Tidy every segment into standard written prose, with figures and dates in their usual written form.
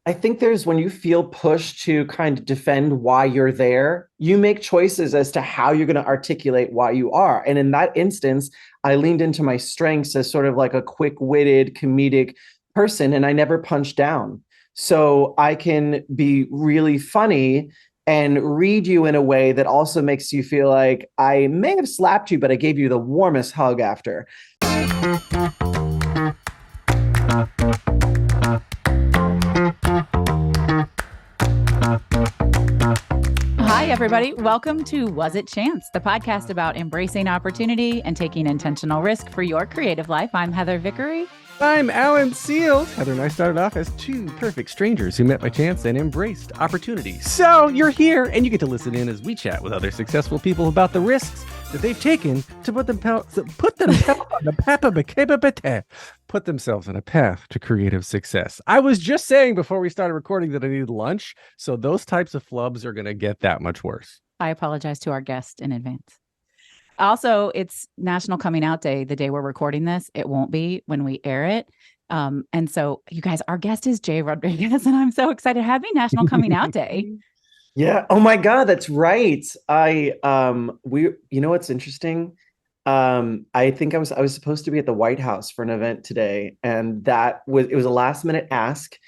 I think there's when you feel pushed to kind of defend why you're there, you make choices as to how you're going to articulate why you are. And in that instance, I leaned into my strengths as sort of like a quick-witted comedic person, and I never punched down. So I can be really funny and read you in a way that also makes you feel like I may have slapped you, but I gave you the warmest hug after. Hi, everybody. Welcome to Was It Chance, the podcast about embracing opportunity and taking intentional risk for your creative life. I'm Heather Vickery. I'm Alan Seals. Heather and I started off as two perfect strangers who met by chance and embraced opportunity. So you're here and you get to listen in as we chat with other successful people about the risks that they've taken to put themselves on put themselves on a path to creative success. I was just saying before we started recording that I needed lunch, so those types of flubs are going to get that much worse. I apologize to our guest in advance. Also, it's National Coming Out Day, the day we're recording this. It won't be when we air it. And so, you guys, our guest is Jay Rodriguez, and I'm so excited. Happy National Coming Out Day. Yeah. Oh my God, that's right. You know what's interesting? I think I was supposed to be at the White House for an event today, and it was a last minute ask,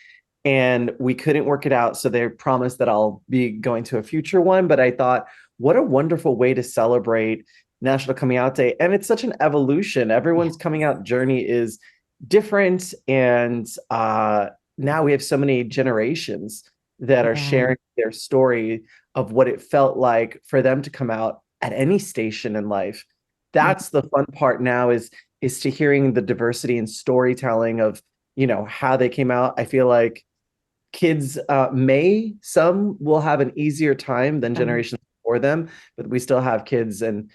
and we couldn't work it out. So they promised that I'll be going to a future one. But I thought, what a wonderful way to celebrate National Coming Out Day. And it's such an evolution. Everyone's coming out journey is different. And now we have so many generations that are sharing their story of what it felt like for them to come out at any station in life. That's the fun part now is to hearing the diversity and storytelling of, how they came out. I feel like kids some will have an easier time than generations before them, but we still have kids and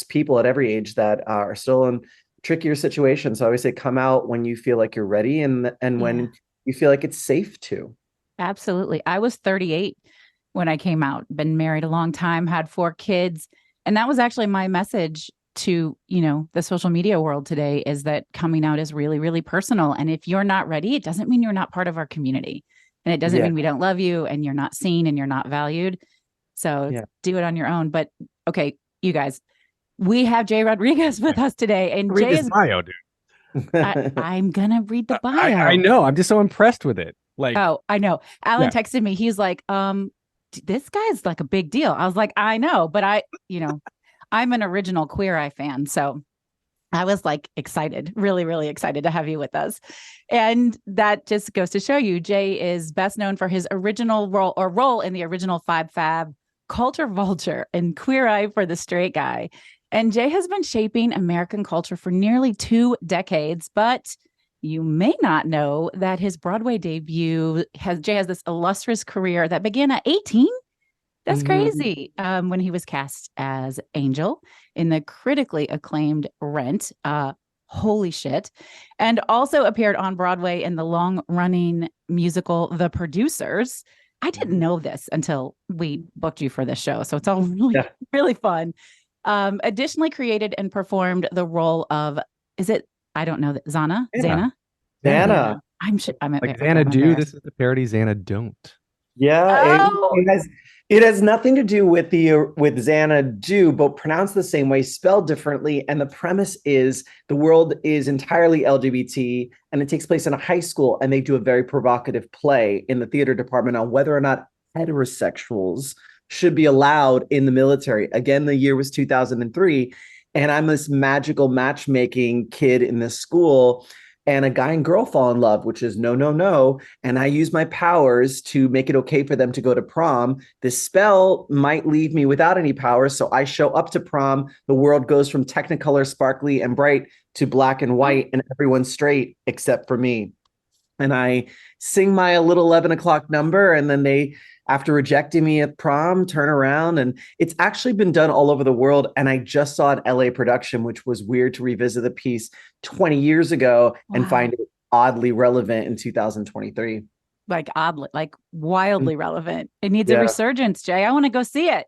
people at every age that are still in trickier situations. So I always say, come out when you feel like you're ready and when you feel like it's safe to. Absolutely. I was 38 when I came out, been married a long time, had 4 kids. And that was actually my message to, the social media world today is that coming out is really, really personal. And if you're not ready, it doesn't mean you're not part of our community. And it doesn't mean we don't love you and you're not seen and you're not valued. So do it on your own. But okay, you guys, we have Jay Rodriguez with us today. And Read his bio, dude. I'm going to read the bio. I know. I'm just so impressed with it. I know. Alan texted me. He's like, this guy's like a big deal. I was like, I know, but I'm an original Queer Eye fan. So I was like excited, really, really excited to have you with us. And that just goes to show you, Jay is best known for his original role in the original Fab Five, Culture Vulture, and Queer Eye for the Straight Guy. And Jay has been shaping American culture for nearly 2 decades, but you may not know that his Broadway debut Jay has this illustrious career that began at 18. That's crazy. When he was cast as Angel in the critically acclaimed Rent. Holy shit. And also appeared on Broadway in the long-running musical The Producers. I didn't know this until we booked you for this show. So it's all really, really fun. Additionally created and performed the role of, I don't know, Zanna? Zanna. I'm like Zanna do. This is the parody Zanna don't. Yeah, it has nothing to do with Zanna do, but pronounced the same way, spelled differently. And the premise is the world is entirely LGBT, and it takes place in a high school, and they do a very provocative play in the theater department on whether or not heterosexuals should be allowed in the military. Again, the year was 2003, and I'm this magical matchmaking kid in this school. And a guy and girl fall in love, which is no, no, no. And I use my powers to make it okay for them to go to prom. This spell might leave me without any powers. So I show up to prom. The world goes from Technicolor, sparkly and bright to black and white, and everyone's straight except for me. And I sing my little 11 o'clock number. And then they, after rejecting me at prom, turn around. And it's actually been done all over the world. And I just saw an LA production, which was weird to revisit the piece 20 years ago and find it oddly relevant in 2023. Like wildly relevant. It needs a resurgence, Jay. I want to go see it.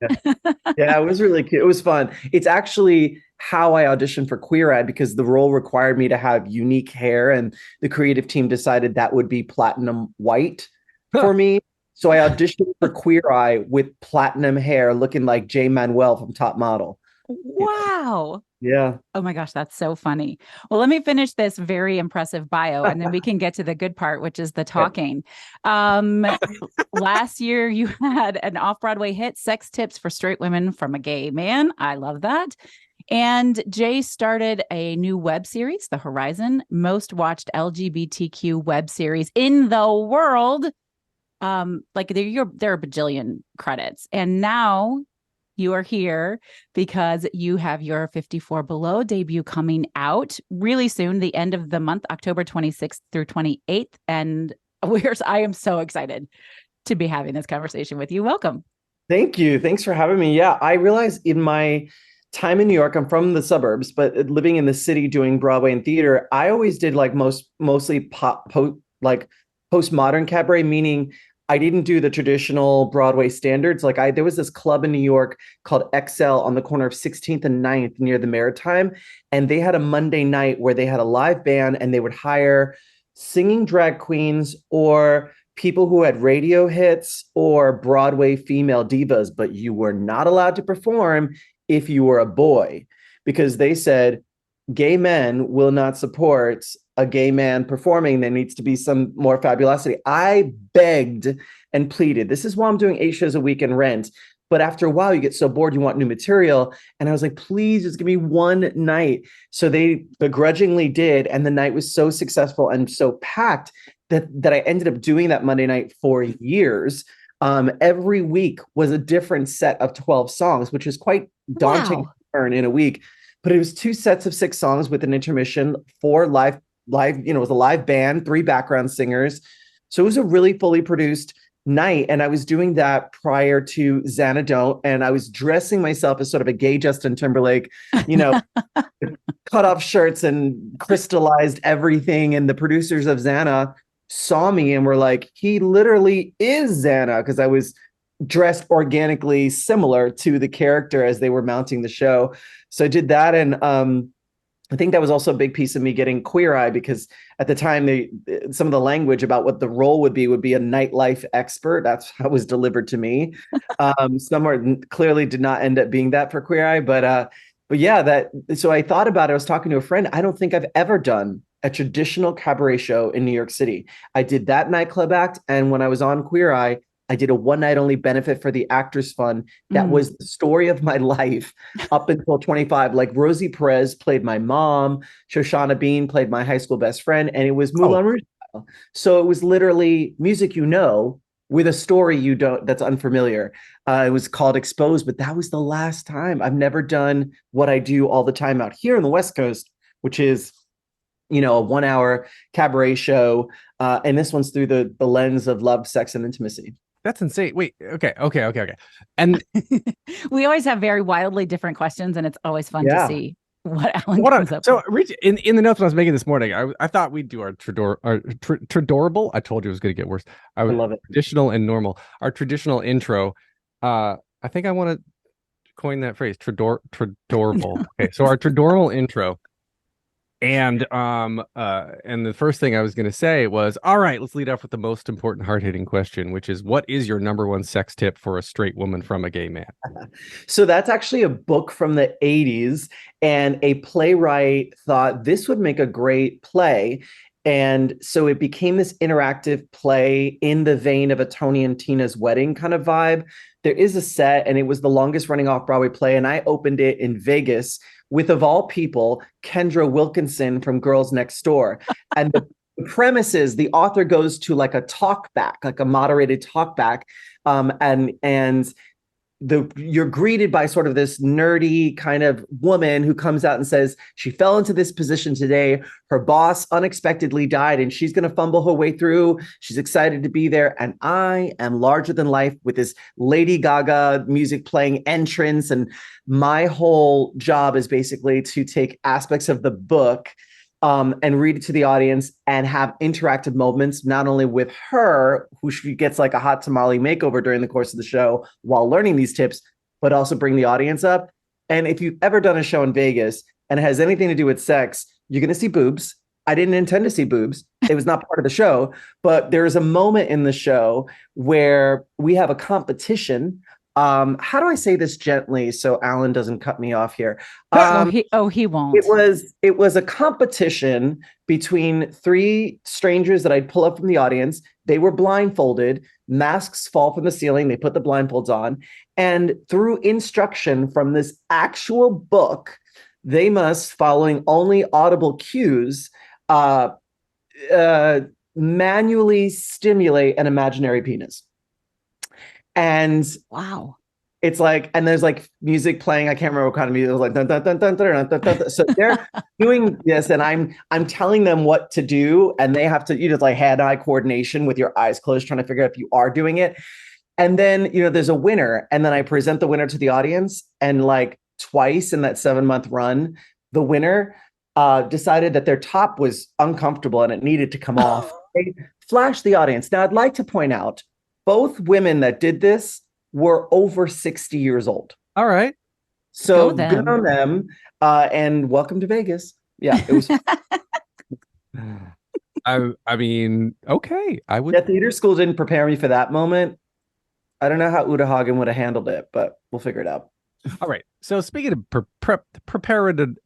Yeah, it was really cute. It was fun. It's actually how I auditioned for Queer Eye because the role required me to have unique hair, and the creative team decided that would be platinum white for me. So I auditioned for Queer Eye with platinum hair, looking like Jay Manuel from Top Model. Wow. Yeah. Oh my gosh, that's so funny. Well, let me finish this very impressive bio and then we can get to the good part, which is the talking. Last year you had an off-Broadway hit, Sex Tips for Straight Women from a Gay Man. I love that. And Jay started a new web series, The Horizon, most watched LGBTQ web series in the world. Like there are bajillion credits. And now you are here because you have your 54 Below debut coming out really soon, the end of the month, October 26th through 28th. And I am so excited to be having this conversation with you. Welcome. Thank you. Thanks for having me. Yeah, I realized in my time in New York, I'm from the suburbs, but living in the city doing Broadway and theater, I always did like mostly postmodern cabaret, meaning I didn't do the traditional Broadway standards. Like there was this club in New York called XL on the corner of 16th and 9th near the Maritime. And they had a Monday night where they had a live band and they would hire singing drag queens or people who had radio hits or Broadway female divas, but you were not allowed to perform if you were a boy, because they said gay men will not support a gay man performing. There needs to be some more fabulosity. I begged and pleaded. This is why I'm doing 8 shows a week in Rent. But after a while, you get so bored, you want new material. And I was like, please just give me one night. So they begrudgingly did. And the night was so successful and so packed that I ended up doing that Monday night for years. Every week was a different set of 12 songs, which is quite daunting to learn in a week. But it was 2 sets of 6 songs with an intermission, 4 live, it was a live band, 3 background singers. So it was a really fully produced night. And I was doing that prior to Zanna Don't. And I was dressing myself as sort of a gay Justin Timberlake, cut off shirts and crystallized everything. And the producers of Zanna saw me and were like, he literally is Zanna, because I was dressed organically similar to the character as they were mounting the show. So I did that. And I think that was also a big piece of me getting Queer Eye, because at the time, some of the language about what the role would be a nightlife expert. That's how it was delivered to me. Somewhere clearly did not end up being that for Queer Eye, but yeah, so I thought about it. I was talking to a friend. I don't think I've ever done a traditional cabaret show in New York City. I did that nightclub act. And when I was on Queer Eye, I did a one night only benefit for the Actors Fund. That was the story of my life up until 25. Like Rosie Perez played my mom, Shoshana Bean played my high school best friend, and it was Moulin Rouge style. So it was literally music with a story that's unfamiliar. It was called Exposed, but that was the last time. I've never done what I do all the time out here in the West Coast, which is a 1 hour cabaret show. And this one's through the lens of love, sex, and intimacy. That's insane. Wait, okay. And we always have very wildly different questions, and it's always fun to see what Alan comes up with. So in the notes I was making this morning, I thought we'd do our Tradorable. I told you it was going to get worse. I love it. Traditional and normal. Our traditional intro. I think I want to coin that phrase, Tradorable. Okay, so our Tradorable intro. And the first thing I was going to say was, all right, let's lead off with the most important hard-hitting question, which is, what is your number one sex tip for a straight woman from a gay man? So that's actually a book from the 80s, and a playwright thought this would make a great play. And so it became this interactive play in the vein of a Tony and Tina's Wedding kind of vibe. There is a set, and it was the longest running off-Broadway play, and I opened it in Vegas with, of all people, Kendra Wilkinson from Girls Next Door. And the premise is the author goes to like a talk back, like a moderated talk back, and you're greeted by sort of this nerdy kind of woman who comes out and says she fell into this position today. Her boss unexpectedly died and she's going to fumble her way through. She's excited to be there. And I am larger than life with this Lady Gaga music playing entrance. And my whole job is basically to take aspects of the book and read it to the audience and have interactive moments, not only with her, who she gets like a hot tamale makeover during the course of the show while learning these tips, but also bring the audience up. And if you've ever done a show in Vegas and it has anything to do with sex, you're going to see boobs. I didn't intend to see boobs, It was not part of the show, but there's a moment in the show where we have a competition. How do I say this gently so Alan doesn't cut me off here? He won't. It was a competition between three strangers that I'd pull up from the audience. They were blindfolded, masks fall from the ceiling, they put the blindfolds on, and through instruction from this actual book, they must, following only audible cues, manually stimulate an imaginary penis. And wow, it's like, and there's like music playing. I can't remember what kind of music. It was like dun, dun, dun, dun, dun, dun, dun, dun. So they're doing this, and I'm telling them what to do, and they have to, like hand-eye coordination with your eyes closed, trying to figure out if you are doing it. And then there's a winner, and then I present the winner to the audience, and like twice in that 7-month run, the winner decided that their top was uncomfortable and it needed to come off. They flashed the audience. Now, I'd like to point out, both women that did this were over 60 years old. All right. So good on them. And welcome to Vegas. Yeah, it was. I mean, okay. I would. Yeah, theater school didn't prepare me for that moment. I don't know how Uta Hagen would have handled it, but we'll figure it out. All right. So speaking of preparedness.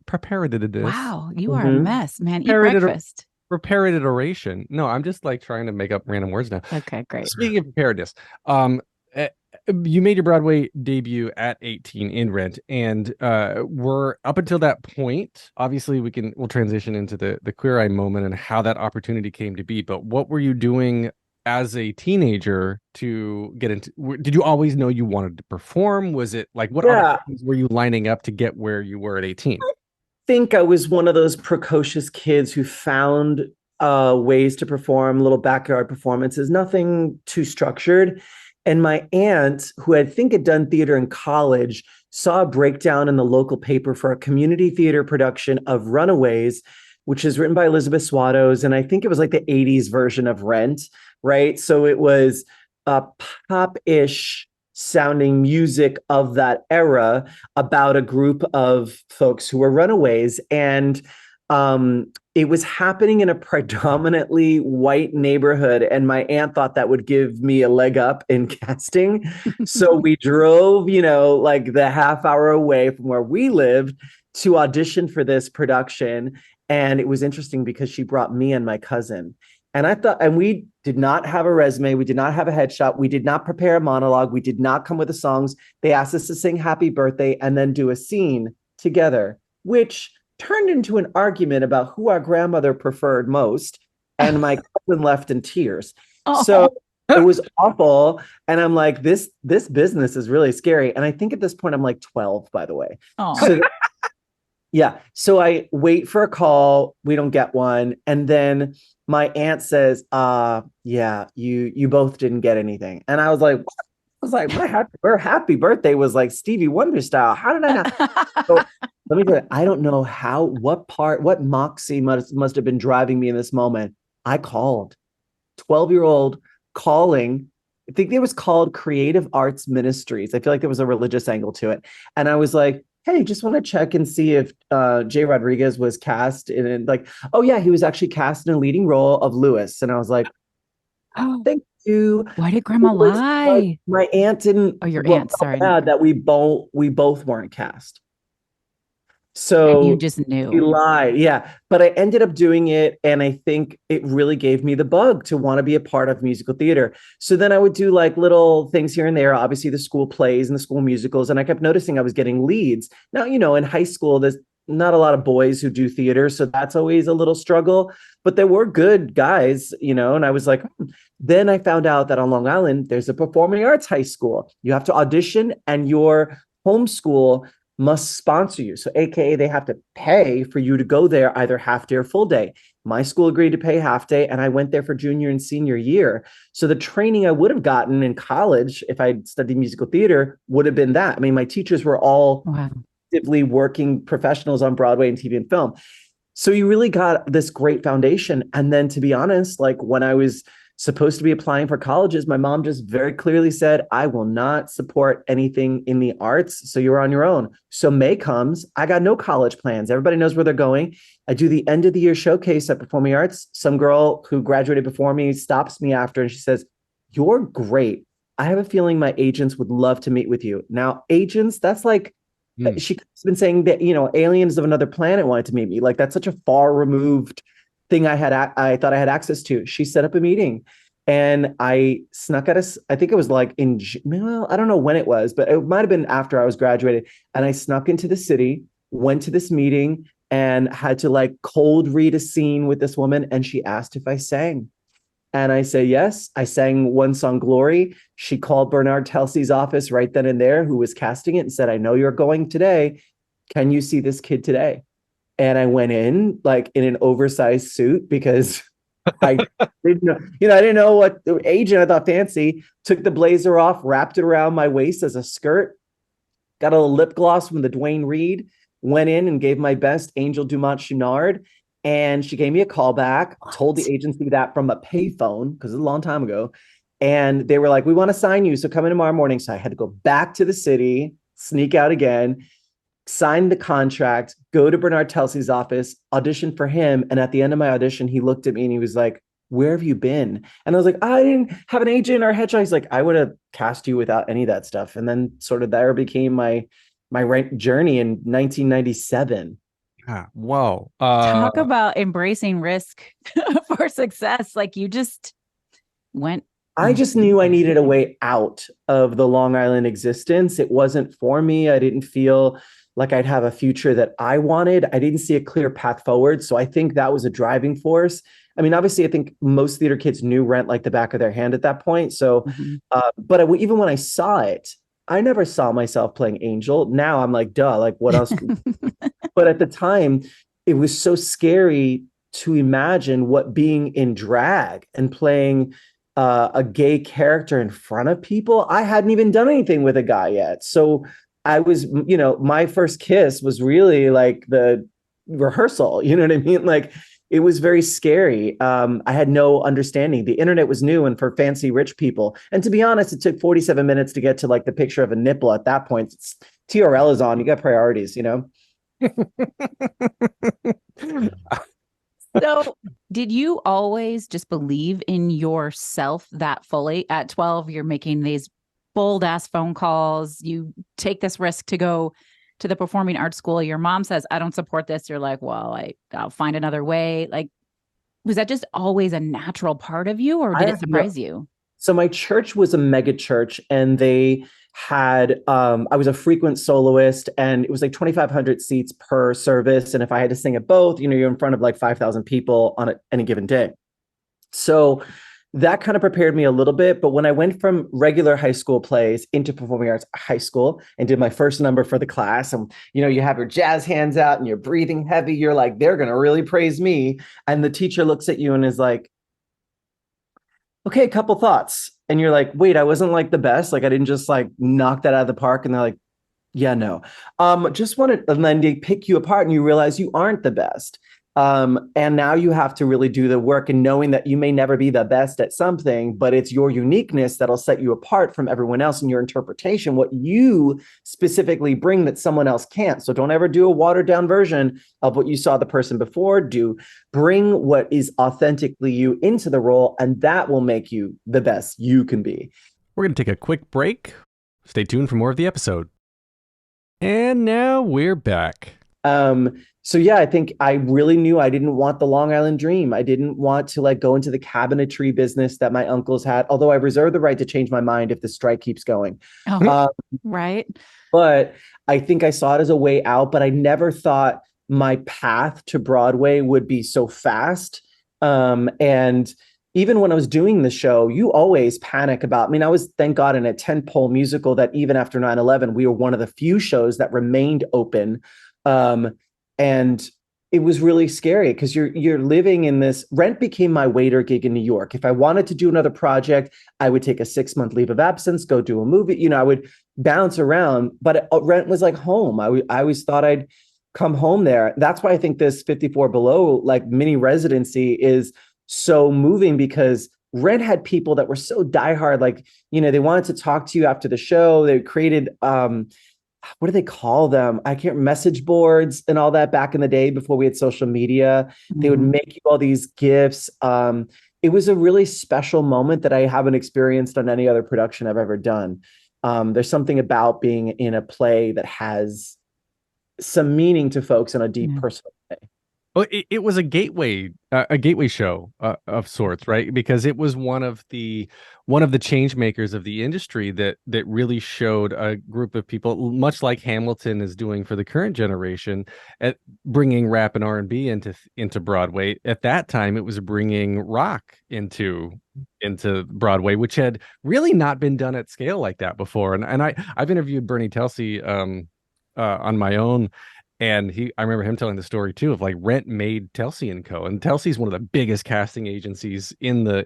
Wow, you are a mess, man. Eat breakfast. Prepared oration. No, I'm just like trying to make up random words now. Okay, great. Speaking of preparedness, you made your Broadway debut at 18 in Rent, and we're up until that point. Obviously, we'll transition into the Queer Eye moment and how that opportunity came to be. But what were you doing as a teenager to get into? Did you always know you wanted to perform? Was it like what opportunities were you lining up to get where you were at 18? Think I was one of those precocious kids who found ways to perform, little backyard performances, nothing too structured. And my aunt, who I think had done theater in college, saw a breakdown in the local paper for a community theater production of Runaways, which is written by Elizabeth Swados. And I think it was like the 80s version of Rent, right? So it was pop-ish sounding music of that era about a group of folks who were runaways. And it was happening in a predominantly white neighborhood. And my aunt thought that would give me a leg up in casting. So we drove, like the half hour away from where we lived to audition for this production. And it was interesting because she brought me and my cousin. And we did not have a resume. We did not have a headshot. We did not prepare a monologue. We did not come with the songs. They asked us to sing Happy Birthday and then do a scene together, which turned into an argument about who our grandmother preferred most. And my cousin left in tears. Oh. So it was awful. And I'm like, this business is really scary. And I think at this point, I'm like 12, by the way. Oh. So, yeah. So I wait for a call. We don't get one. And then my aunt says, yeah, you both didn't get anything. And I was like, what? I was like, her happy birthday was like Stevie Wonder style. How did I not? So, let me tell you, I don't know what moxie must have been driving me in this moment. I called 12-year-old calling. I think it was called Creative Arts Ministries. I feel like there was a religious angle to it. And I was like, hey, just want to check and see if Jay Rodriguez was cast in it. Like, oh yeah, he was actually cast in a leading role of Lewis. And I was like, oh, thank you. Why did Grandma lie? My aunt didn't. Oh, your aunt, sorry. That we both weren't cast. So and you just knew. He lied. Yeah. But I ended up doing it. And I think it really gave me the bug to want to be a part of musical theater. So then I would do like little things here and there, obviously the school plays and the school musicals. And I kept noticing I was getting leads. Now, in high school, there's not a lot of boys who do theater. So that's always a little struggle. But there were good guys, and I was like, Then I found out that on Long Island, there's a performing arts high school. You have to audition and your home school must sponsor you. So AKA they have to pay for you to go there either half day or full day. My school agreed to pay half day and I went there for junior and senior year. So the training I would have gotten in college if I'd studied musical theater would have been that. I mean, my teachers were all actively working professionals on Broadway and TV and film. So you really got this great foundation. And then to be honest, like when I was supposed to be applying for colleges. My mom just very clearly said, I will not support anything in the arts. So you're on your own. So May comes. I got no college plans. Everybody knows where they're going. I do the end of the year showcase at Performing Arts. Some girl who graduated before me stops me after and she says, you're great. I have a feeling my agents would love to meet with you. Now, agents, that's like, she's been saying that, aliens of another planet wanted to meet me. Like, that's such a far removed thing I thought I had access to. She set up a meeting and I snuck at I think it was like I don't know when it was, but it might've been after I was graduated. And I snuck into the city, went to this meeting and had to like cold read a scene with this woman. And she asked if I sang. And I said, yes. I sang one song, Glory. She called Bernard Telsey's office right then and there, who was casting it, and said, I know you're going today. Can you see this kid today? And I went in like in an oversized suit because I didn't know, I didn't know what the agent, I thought fancy, took the blazer off, wrapped it around my waist as a skirt, got a little lip gloss from the Dwayne Reed, went in and gave my best, Angel Dumont Chenard. And she gave me a call back, told the agency that from a payphone, because it's a long time ago. And they were like, we want to sign you. So come in tomorrow morning. So I had to go back to the city, sneak out again, sign the contract, go to Bernard Telsey's office, audition for him. And at the end of my audition, he looked at me and he was like, where have you been? And I was like, I didn't have an agent or headshot. He's like, I would have cast you without any of that stuff. And then sort of there became my journey in 1997. Whoa. Talk about embracing risk for success. Like you just went. I just knew I needed a way out of the Long Island existence. It wasn't for me. I didn't feel like I'd have a future that I wanted. I didn't see a clear path forward. So I think that was a driving force. I mean, obviously, I think most theater kids knew Rent like the back of their hand at that point. So, but even when I saw it, I never saw myself playing Angel. Now I'm like, duh, like what else? But at the time, it was so scary to imagine what being in drag and playing a gay character in front of people. I hadn't even done anything with a guy yet. So I was, my first kiss was really like the rehearsal. You know what I mean? Like it was very scary. I had no understanding. The internet was new and for fancy rich people. And to be honest, it took 47 minutes to get to like the picture of a nipple at that point. TRL is on. You got priorities, So did you always just believe in yourself that fully? At 12, you're making these bold ass phone calls. You take this risk to go to the performing arts school. Your mom says, I don't support this. You're like, well, I'll find another way. Like, was that just always a natural part of you or did it surprise you? So my church was a mega church and they had, I was a frequent soloist and it was like 2,500 seats per service. And if I had to sing at both, you're in front of like 5,000 people on any given day. So that kind of prepared me a little bit. But when I went from regular high school plays into performing arts high school and did my first number for the class, and you have your jazz hands out and you're breathing heavy, you're like, they're going to really praise me. And the teacher looks at you and is like, okay, a couple thoughts. And you're like, wait, I wasn't like the best. Like I didn't just like knock that out of the park. And they're like, yeah, no. Just wanted, and then they pick you apart and you realize you aren't the best. And now you have to really do the work and knowing that you may never be the best at something, but it's your uniqueness that'll set you apart from everyone else and your interpretation, what you specifically bring that someone else can't. So don't ever do a watered down version of what you saw the person before do. Bring what is authentically you into the role, and that will make you the best you can be. We're going to take a quick break. Stay tuned for more of the episode. And now we're back. So yeah, I think I really knew I didn't want the Long Island dream. I didn't want to like go into the cabinetry business that my uncles had, although I reserve the right to change my mind if the strike keeps going. Right. But I think I saw it as a way out, but I never thought my path to Broadway would be so fast. And even when I was doing the show, you always panic about, I was, thank God, in a tentpole musical that even after 9/11, we were one of the few shows that remained open. And it was really scary because you're living in this. Rent became my waiter gig in New York. If I wanted to do another project, I would take a 6-month leave of absence, go do a movie. I would bounce around, but Rent was like home. I always thought I'd come home there. That's why I think this 54 Below like mini residency is so moving because Rent had people that were so diehard, like, they wanted to talk to you after the show. They created, what do they call them? I can't, message boards and all that back in the day before we had social media. They would make you all these gifts. It was a really special moment that I haven't experienced on any other production I've ever done. There's something about being in a play that has some meaning to folks in a deep personal way. Well, it was a gateway show of sorts, right? Because it was one of the change makers of the industry that really showed a group of people, much like Hamilton is doing for the current generation, at bringing rap and R&B into Broadway. At that time, it was bringing rock into Broadway, which had really not been done at scale like that before. And I've interviewed Bernie Telsey on my own. And I remember him telling the story too of like Rent made Telsey and Co. And Telsey's one of the biggest casting agencies in the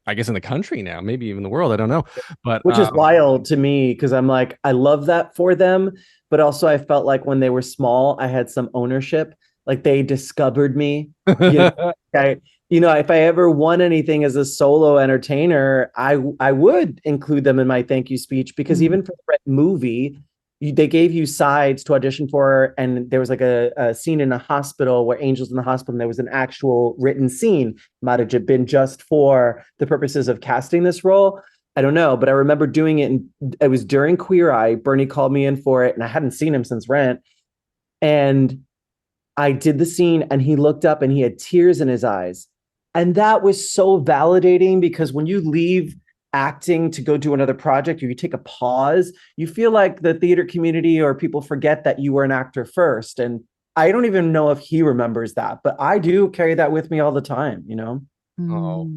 I guess in the country now, maybe even the world. I don't know. But which is wild to me, because I'm like, I love that for them. But also I felt like when they were small, I had some ownership. Like they discovered me. If I ever won anything as a solo entertainer, I would include them in my thank you speech, because even for the Rent movie, they gave you sides to audition for, and there was like a scene in a hospital where Angel's in the hospital, and there was an actual written scene. Might have been just for the purposes of casting this role. I don't know, but I remember doing it, and it was during Queer Eye. Bernie called me in for it, and I hadn't seen him since Rent. And I did the scene, and he looked up, and he had tears in his eyes. And that was so validating, because when you leave acting to go do another project, or you take a pause, you feel like the theater community or people forget that you were an actor first. And I don't even know if he remembers that, but I do carry that with me all the time, Oh,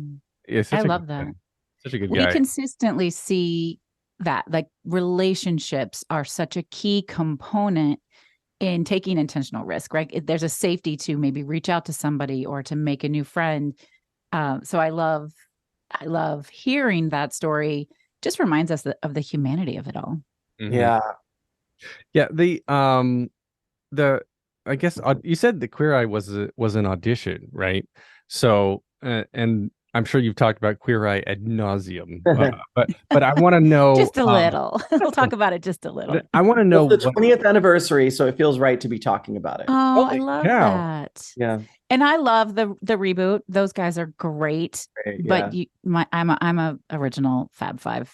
yeah, I love that. Such a good guy. We consistently see that, like, relationships are such a key component in taking intentional risk, right? There's a safety to maybe reach out to somebody or to make a new friend. So I love hearing that story. Just reminds us of the humanity of it all. Yeah. I guess you said the Queer Eye was an audition, right? So and I'm sure you've talked about Queer Eye ad nauseum, but I want to know just a little. We'll talk about it just a little. I want to know the 20th anniversary, so it feels right to be talking about it. Oh, I love that. Yeah. And I love the reboot. Those guys are great. But I'm a original Fab Five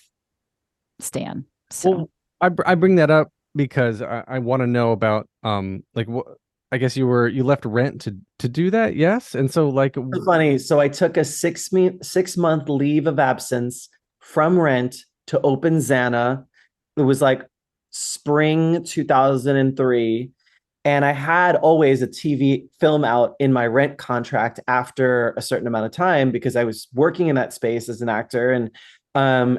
stan. So well, I bring that up because I want to know about like what, I guess you left Rent to do that, yes? And so like it's funny. So I took a 6-month leave of absence from Rent to open Zanna. It was like spring 2003. And I had always a TV film out in my Rent contract after a certain amount of time, because I was working in that space as an actor, and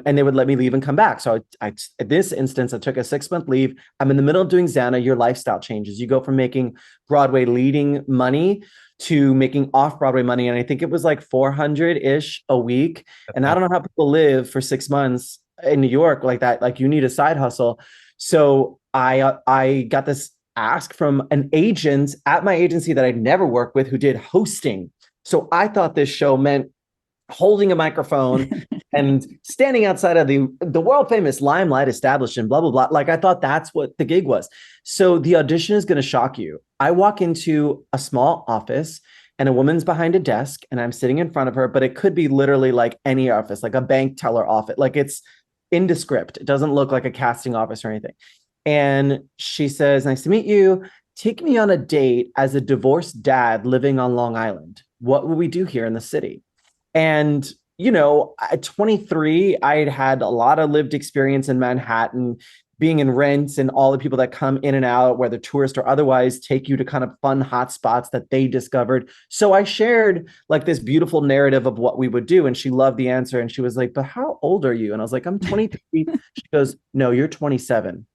they would let me leave and come back. So I at this instance, I took a 6-month leave. I'm in the middle of doing Zanna. Your lifestyle changes. You go from making Broadway leading money to making off-Broadway money. And I think it was like 400-ish a week. And I don't know how people live for 6 months in New York like that. Like, you need a side hustle. So I got this ask from an agent at my agency that I'd never worked with, who did hosting. So I thought this show meant holding a microphone and standing outside of the world famous Limelight establishment, blah, blah, blah. Like, I thought that's what the gig was. So the audition is going to shock you. I walk into a small office, and a woman's behind a desk, and I'm sitting in front of her, but it could be literally like any office, like a bank teller office. Like, it's indescript. It doesn't look like a casting office or anything. And she says, "Nice to meet you. Take me on a date as a divorced dad living on Long Island. What will we do here in the city?" And, at 23, I had a lot of lived experience in Manhattan, being in Rent, and all the people that come in and out, whether tourist or otherwise, take you to kind of fun hot spots that they discovered. So I shared like this beautiful narrative of what we would do. And she loved the answer. And she was like, "But how old are you?" And I was like, "I'm 23. She goes, "No, you're 27.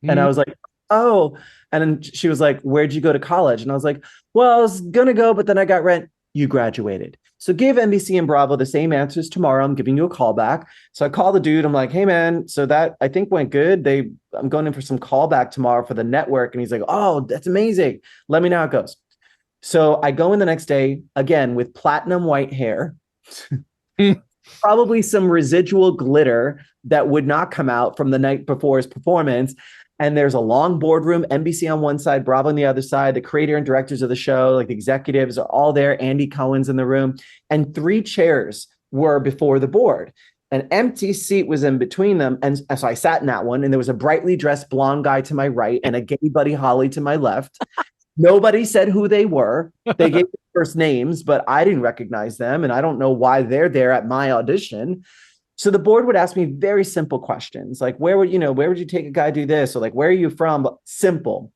And I was like, "Oh." And then she was like, "Where'd you go to college?" And I was like, "Well, I was going to go, but then I got Rent." "You graduated. So give NBC and Bravo the same answers tomorrow. I'm giving you a call back." So I call the dude. I'm like, "Hey, man, so that I think went good. I'm going in for some callback tomorrow for the network." And he's like, "Oh, that's amazing. Let me know how it goes." So I go in the next day, again, with platinum white hair, Probably some residual glitter that would not come out from the night before his performance. And there's a long boardroom, NBC on one side, Bravo on the other side. The creator and directors of the show, like the executives, are all there. Andy Cohen's in the room. And 3 chairs were before the board. An empty seat was in between them. And so I sat in that one, and there was a brightly dressed blonde guy to my right and a gay Buddy Holly to my left. Nobody said who they were. They gave first names, but I didn't recognize them. And I don't know why they're there at my audition. So the board would ask me very simple questions, like, where would you take a guy do this? Or like, where are you from? Simple.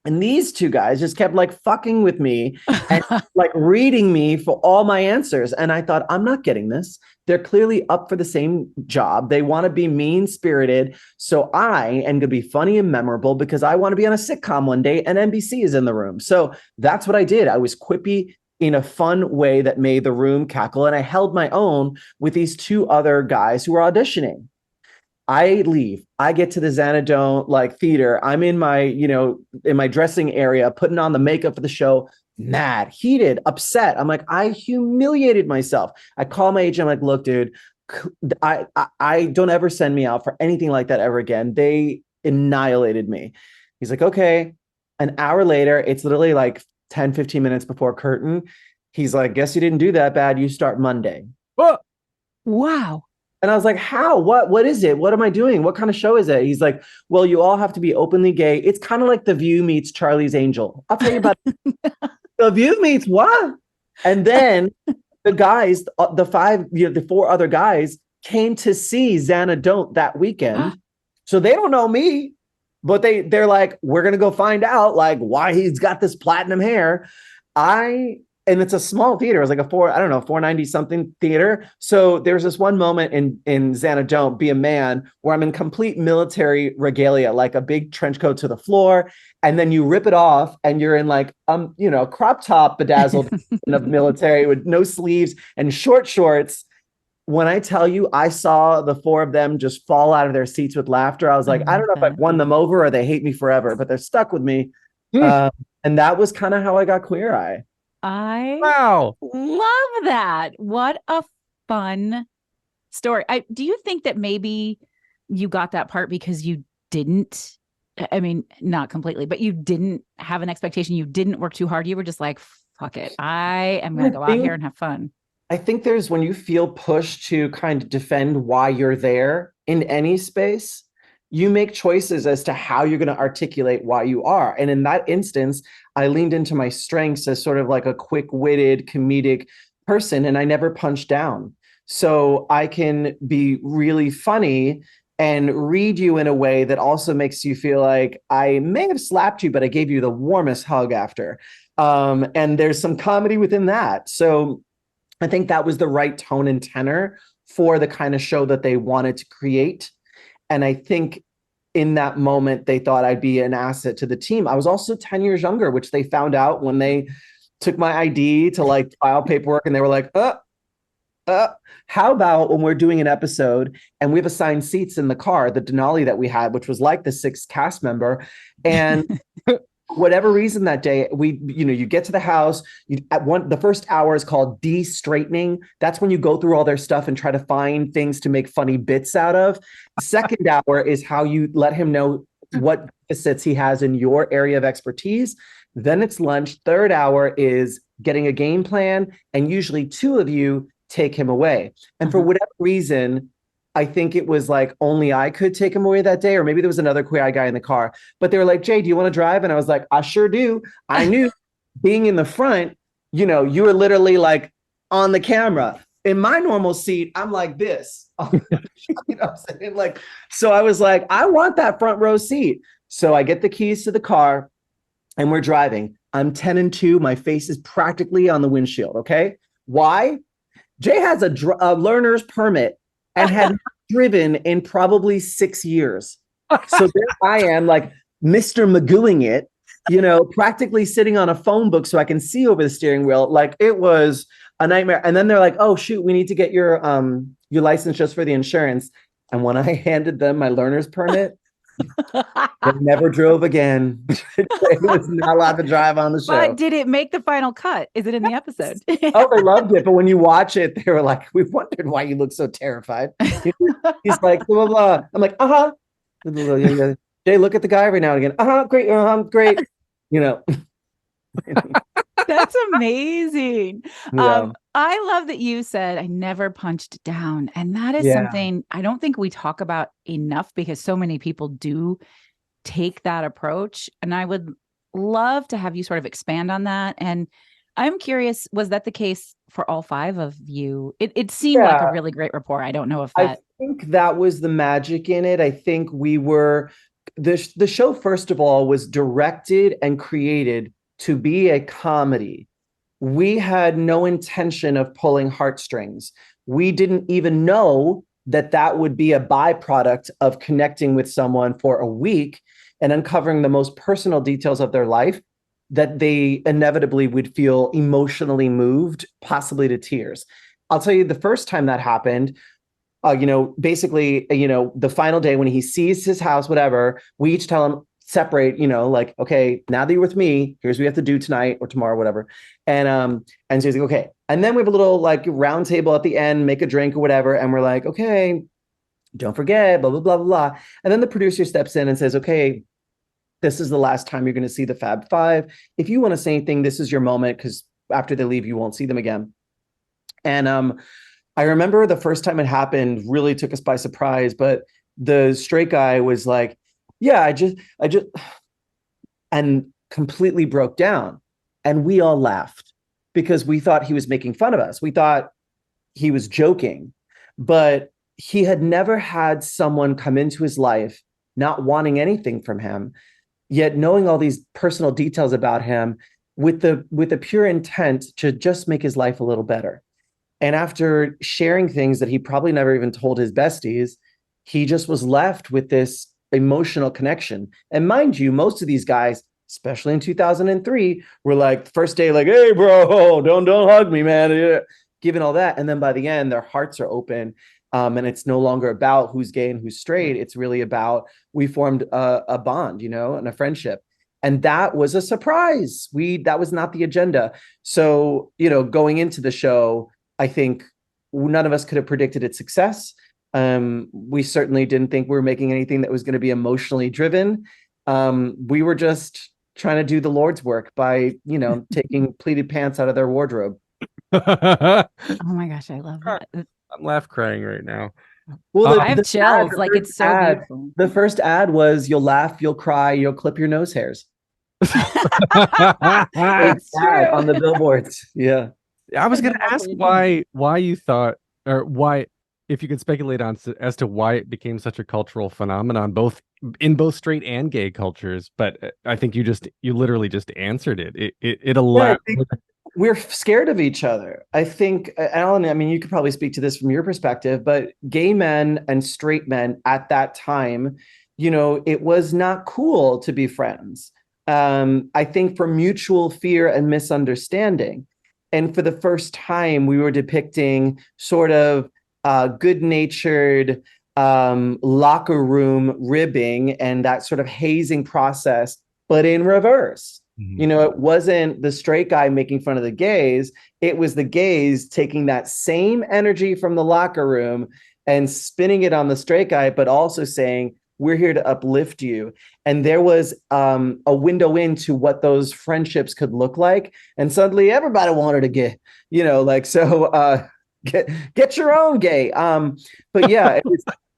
And these 2 guys just kept like fucking with me and like reading me for all my answers. And I thought, I'm not getting this. They're clearly up for the same job. They want to be mean-spirited. So I am going to be funny and memorable because I want to be on a sitcom one day and NBC is in the room. So that's what I did. I was quippy in a fun way that made the room cackle. And I held my own with these 2 other guys who were auditioning. I leave. I get to the Zanna like theater. I'm in my, in my dressing area, putting on the makeup for the show, mad, heated, upset. I'm like, I humiliated myself. I call my agent. I'm like, look, dude, I don't ever send me out for anything like that ever again. They annihilated me. He's like, okay. An hour later, it's literally like 10, 15 minutes before curtain. He's like, guess you didn't do that bad. You start Monday. Oh, wow. And I was like, how? What is it? What am I doing? What kind of show is it? He's like, well, you all have to be openly gay. It's kind of like The View meets Charlie's Angel. I'll tell you about it. The View meets what? And then the guys, the 4 other guys came to see Zanna Don't that weekend. So they don't know me, but they're like, we're going to go find out like why he's got this platinum hair. And it's a small theater. It was like a 490 something theater. So there's this one moment in Zanna Don't Be a Man where I'm in complete military regalia, like a big trench coat to the floor. And then you rip it off and you're in like, crop top bedazzled of military with no sleeves and short shorts. When I tell you, I saw the 4 of them just fall out of their seats with laughter. I was like, I don't know if I've won them over or they hate me forever, but they're stuck with me. And that was kind of how I got Queer Eye. I Wow. love that. What a fun story. Do you think that maybe you got that part because you didn't, I mean, not completely, but you didn't have an expectation. You didn't work too hard. You were just like, fuck it. I am going to go out here and have fun. I think there's when you feel pushed to kind of defend why you're there in any space, you make choices as to how you're going to articulate why you are. And in that instance, I leaned into my strengths as sort of like a quick-witted comedic person, and I never punched down. So I can be really funny and read you in a way that also makes you feel like I may have slapped you, but I gave you the warmest hug after. And there's some comedy within that. So I think that was the right tone and tenor for the kind of show that they wanted to create. And I think in that moment, they thought I'd be an asset to the team. I was also 10 years younger, which they found out when they took my ID to like file paperwork. And they were like, how about when we're doing an episode and we have assigned seats in the car, the Denali that we had, which was like the 6th cast member. And whatever reason that day, you get to the house, the first hour is called de-straightening. That's when you go through all their stuff and try to find things to make funny bits out of. Second hour is how you let him know what deficits he has in your area of expertise. Then it's lunch. Third hour is getting a game plan. And usually 2 of you take him away. And for whatever reason, I think it was like only I could take him away that day, or maybe there was another queer eye guy in the car. But they were like, Jay, do you want to drive? And I was like, I sure do. I knew being in the front, you were literally like on the camera. In my normal seat, I'm like this. You know what I'm saying? Like, so I was like, I want that front row seat. So I get the keys to the car and we're driving. I'm 10 and 2. My face is practically on the windshield. Okay. Why? Jay has a learner's permit and had not driven in probably 6 years. So there I am, like Mr. Magooing it, practically sitting on a phone book so I can see over the steering wheel. Like it was a nightmare. And then they're like, oh, shoot, we need to get your license just for the insurance. And when I handed them my learner's permit, They never drove again. They was not allowed to drive on the show. But did it make the final cut? Is it in the episode? Oh, they loved it. But when you watch it, they were like, we wondered why you look so terrified. He's like, blah, blah, blah. I'm like, uh-huh. Jay, look at the guy every now and again. Uh-huh, great, great. You know. That's amazing. Yeah. I love that you said I never punched down. And that is something I don't think we talk about enough because so many people do take that approach. And I would love to have you sort of expand on that. And I'm curious, was that the case for all five of you? It seemed like a really great rapport. I don't know if that. I think that was the magic in it. I think we were, the show, first of all, was directed and created to be a comedy. We had no intention of pulling heartstrings. We didn't even know that that would be a byproduct of connecting with someone for a week and uncovering the most personal details of their life, that they inevitably would feel emotionally moved, possibly to tears. I'll tell you, the first time that happened, basically, the final day when he sees his house, whatever, we each tell him, separate, like, okay, now that you're with me, here's what we have to do tonight or tomorrow, whatever. And so he's like, okay. And then we have a little like round table at the end, make a drink or whatever. And we're like, okay, don't forget, blah, blah, blah, blah, blah. And then the producer steps in and says, okay, this is the last time you're going to see the Fab Five. If you want to say anything, this is your moment, because after they leave, you won't see them again. And I remember the first time it happened really took us by surprise, but the straight guy was like, yeah, I just, and completely broke down. And we all laughed because we thought he was making fun of us. We thought he was joking, but he had never had someone come into his life not wanting anything from him, yet knowing all these personal details about him with the pure intent to just make his life a little better. And after sharing things that he probably never even told his besties, he just was left with this emotional connection. And mind you, most of these guys, especially in 2003, were like, first day, like, hey, bro, don't hug me, man. Given all that. And then by the end, their hearts are open. And it's no longer about who's gay and who's straight. It's really about, we formed a bond, and a friendship. And that was a surprise. That was not the agenda. So, going into the show, I think none of us could have predicted its success. We certainly didn't think we were making anything that was going to be emotionally driven. We were just trying to do the Lord's work by, taking pleated pants out of their wardrobe. Oh my gosh, I love that. I'm laugh crying right now. Well, I have chills. Like, it's so beautiful. The first ad was, you'll laugh, you'll cry, you'll clip your nose hairs. It's true. On the billboards. Yeah. I was going to ask why you thought, or why, if you could speculate on as to why it became such a cultural phenomenon, in both straight and gay cultures. But I think you literally just answered it. It allowed. Yeah, we're scared of each other. I think, Alan, I mean, you could probably speak to this from your perspective, but gay men and straight men at that time, it was not cool to be friends. I think for mutual fear and misunderstanding. And for the first time, we were depicting sort of good-natured locker room ribbing and that sort of hazing process, but in reverse. Mm-hmm. It wasn't the straight guy making fun of the gays. It was the gays taking that same energy from the locker room and spinning it on the straight guy, but also saying, we're here to uplift you. And there was a window into what those friendships could look like. And suddenly everybody wanted to get, get your own gay. But yeah,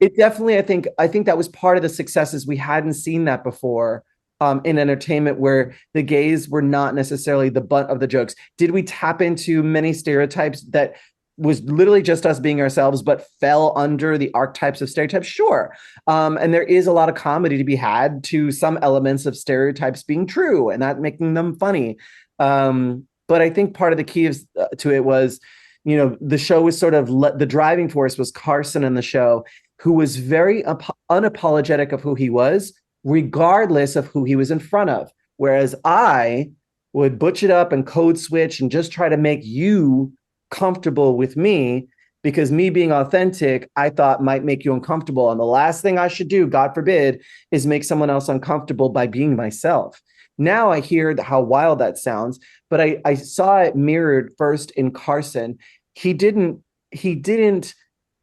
it definitely, I think that was part of the successes. We hadn't seen that before in entertainment, where the gays were not necessarily the butt of the jokes. Did we tap into many stereotypes that was literally just us being ourselves, but fell under the archetypes of stereotypes? Sure. And there is a lot of comedy to be had to some elements of stereotypes being true and not making them funny. But I think part of the key to it was, the show was sort of the driving force was Carson in the show, who was very unapologetic of who he was, regardless of who he was in front of. Whereas I would butch it up and code switch and just try to make you comfortable with me, because me being authentic, I thought might make you uncomfortable. And the last thing I should do, God forbid, is make someone else uncomfortable by being myself. Now I hear how wild that sounds, but I saw it mirrored first in Carson. He didn't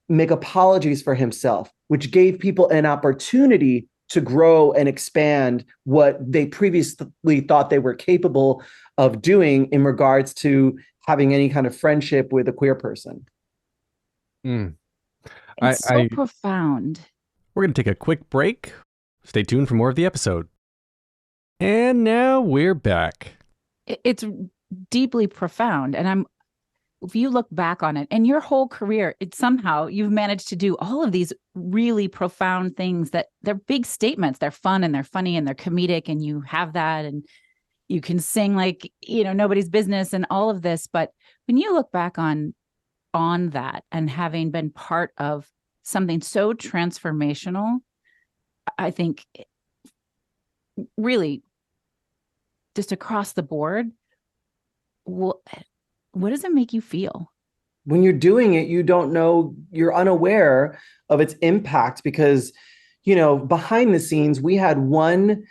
make apologies for himself, which gave people an opportunity to grow and expand what they previously thought they were capable of doing in regards to having any kind of friendship with a queer person. It's so profound. We're going to take a quick break. Stay tuned for more of the episode. And now we're back. It's deeply profound. And if you look back on it and your whole career, somehow you've managed to do all of these really profound things that they're big statements. They're fun and they're funny and they're comedic, and you have that, and you can sing like, nobody's business and all of this. But when you look back on that and having been part of something so transformational, I think really just across the board, what does it make you feel? When you're doing it, you don't know, you're unaware of its impact because, behind the scenes, we had one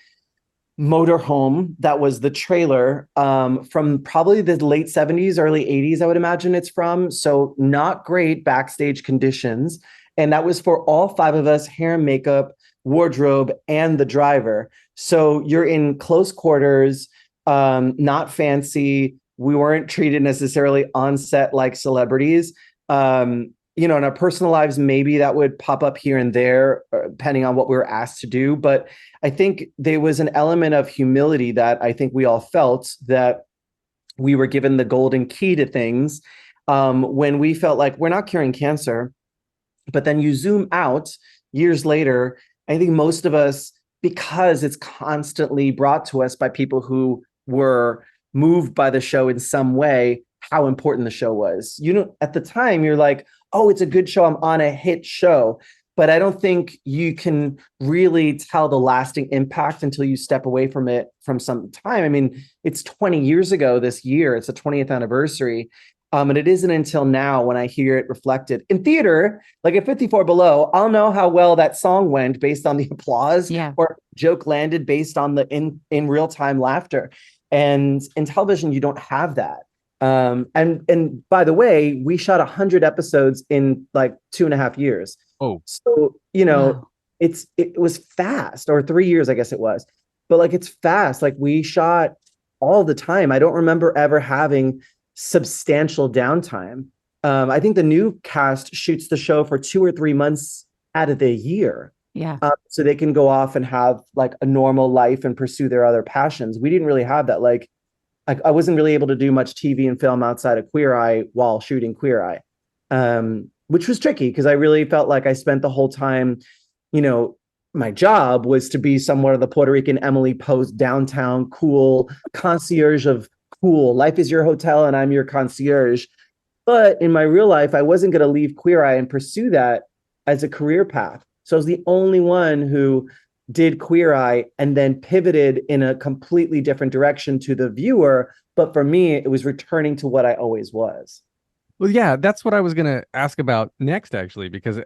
motorhome that was the trailer from probably the late 70s, early 80s, I would imagine it's from. So not great backstage conditions. And that was for all 5 of us, hair and makeup, wardrobe, and the driver. So you're in close quarters, not fancy. We weren't treated necessarily on set like celebrities. In our personal lives, maybe that would pop up here and there, depending on what we were asked to do. But I think there was an element of humility that I think we all felt, that we were given the golden key to things when we felt like we're not curing cancer. But then you zoom out years later, I think most of us, because it's constantly brought to us by people who were moved by the show in some way, how important the show was. At the time, you're like, oh, it's a good show. I'm on a hit show. But I don't think you can really tell the lasting impact until you step away from it from some time. I mean, it's 20 years ago this year. It's the 20th anniversary. And it isn't until now when I hear it reflected in theater, like at 54 Below, I'll know how well that song went based on the applause, or joke landed based on the in real time laughter. And in television, you don't have that. And by the way, we shot 100 episodes in like 2.5 years. Oh, so wow. It was fast, or 3 years, I guess it was. But like, it's fast. Like, we shot all the time. I don't remember ever having substantial downtime. I think the new cast shoots the show for 2 or 3 months out of the year. Yeah. So they can go off and have like a normal life and pursue their other passions. We didn't really have that. Like I wasn't really able to do much TV and film outside of Queer Eye while shooting Queer Eye, which was tricky because I really felt like I spent the whole time, my job was to be somewhat of the Puerto Rican Emily Post, downtown, cool concierge of cool. Life is your hotel and I'm your concierge. But in my real life, I wasn't going to leave Queer Eye and pursue that as a career path. So I was the only one who did Queer Eye and then pivoted in a completely different direction to the viewer. But for me, it was returning to what I always was. Well, yeah, that's what I was going to ask about next, actually, because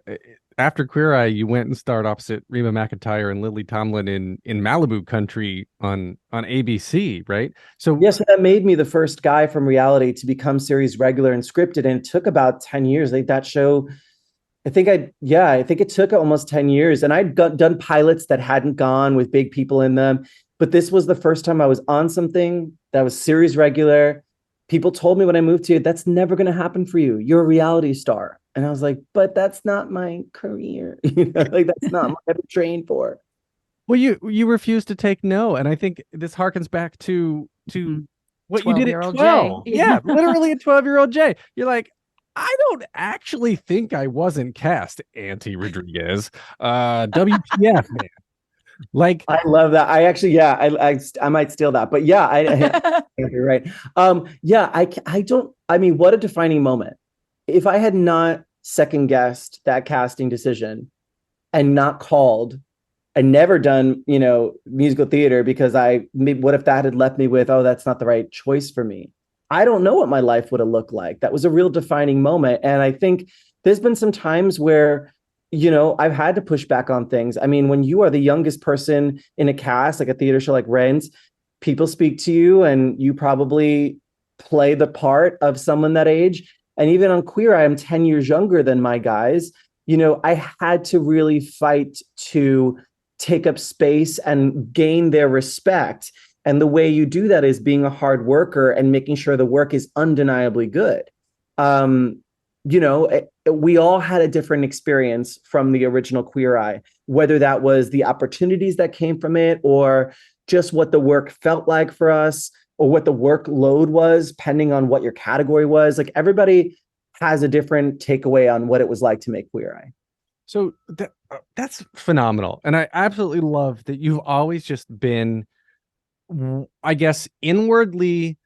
after Queer Eye, you went and starred opposite Reba McEntire and Lily Tomlin in Malibu Country on ABC, right? So yes, that made me the first guy from reality to become series regular and scripted. And it took about 10 years. Like that show, I think it took almost 10 years. And I'd done pilots that hadn't gone with big people in them. But this was the first time I was on something that was series regular. People told me when I moved here, that's never going to happen for you. You're a reality star. And I was like, but that's not my career. Like that's not what I've trained for. Well, you refused to take no. And I think this harkens back to what you did at 12. Yeah, literally a 12-year-old Jay. You're like, I don't actually think I wasn't cast, Auntie Rodriguez. WTF, man. Like, I love that. I actually, I might steal that, but you're right. What a defining moment. If I had not second guessed that casting decision and not called and never done, musical theater because what if that had left me with, oh, that's not the right choice for me. I don't know what my life would have looked like. That was a real defining moment. And I think there's been some times where, I've had to push back on things. I mean, when you are the youngest person in a cast, like a theater show like Rents, people speak to you and you probably play the part of someone that age. And even on Queer Eye, I'm 10 years younger than my guys. I had to really fight to take up space and gain their respect. And the way you do that is being a hard worker and making sure the work is undeniably good. We all had a different experience from the original Queer Eye, whether that was the opportunities that came from it or just what the work felt like for us or what the workload was, depending on what your category was. Like everybody has a different takeaway on what it was like to make Queer Eye. So that's phenomenal. And I absolutely love that you've always just been, I guess, inwardly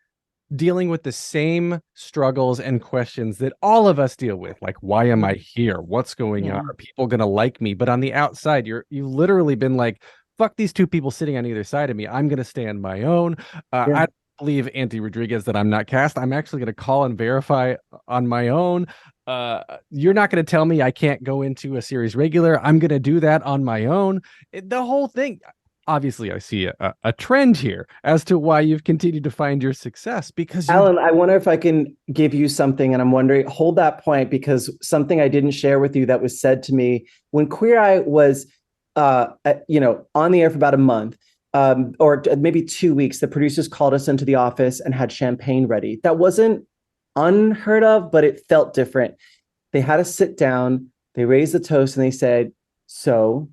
dealing with the same struggles and questions that all of us deal with. Like, why am I here? What's going on? Are people going to like me? But on the outside, you've literally been like, fuck these two people sitting on either side of me. I'm going to stay on my own. I don't believe Auntie Rodriguez that I'm not cast. I'm actually going to call and verify on my own. You're not going to tell me I can't go into a series regular. I'm going to do that on my own. The whole thing. Obviously, I see a trend here as to why you've continued to find your success because Alan, I wonder if I can give you something, and I'm wondering, hold that point, because something I didn't share with you that was said to me when Queer Eye was, on the air for about a month, or maybe 2 weeks. The producers called us into the office and had champagne ready. That wasn't unheard of, but it felt different. They had us sit down, they raised the toast, and they said, "So,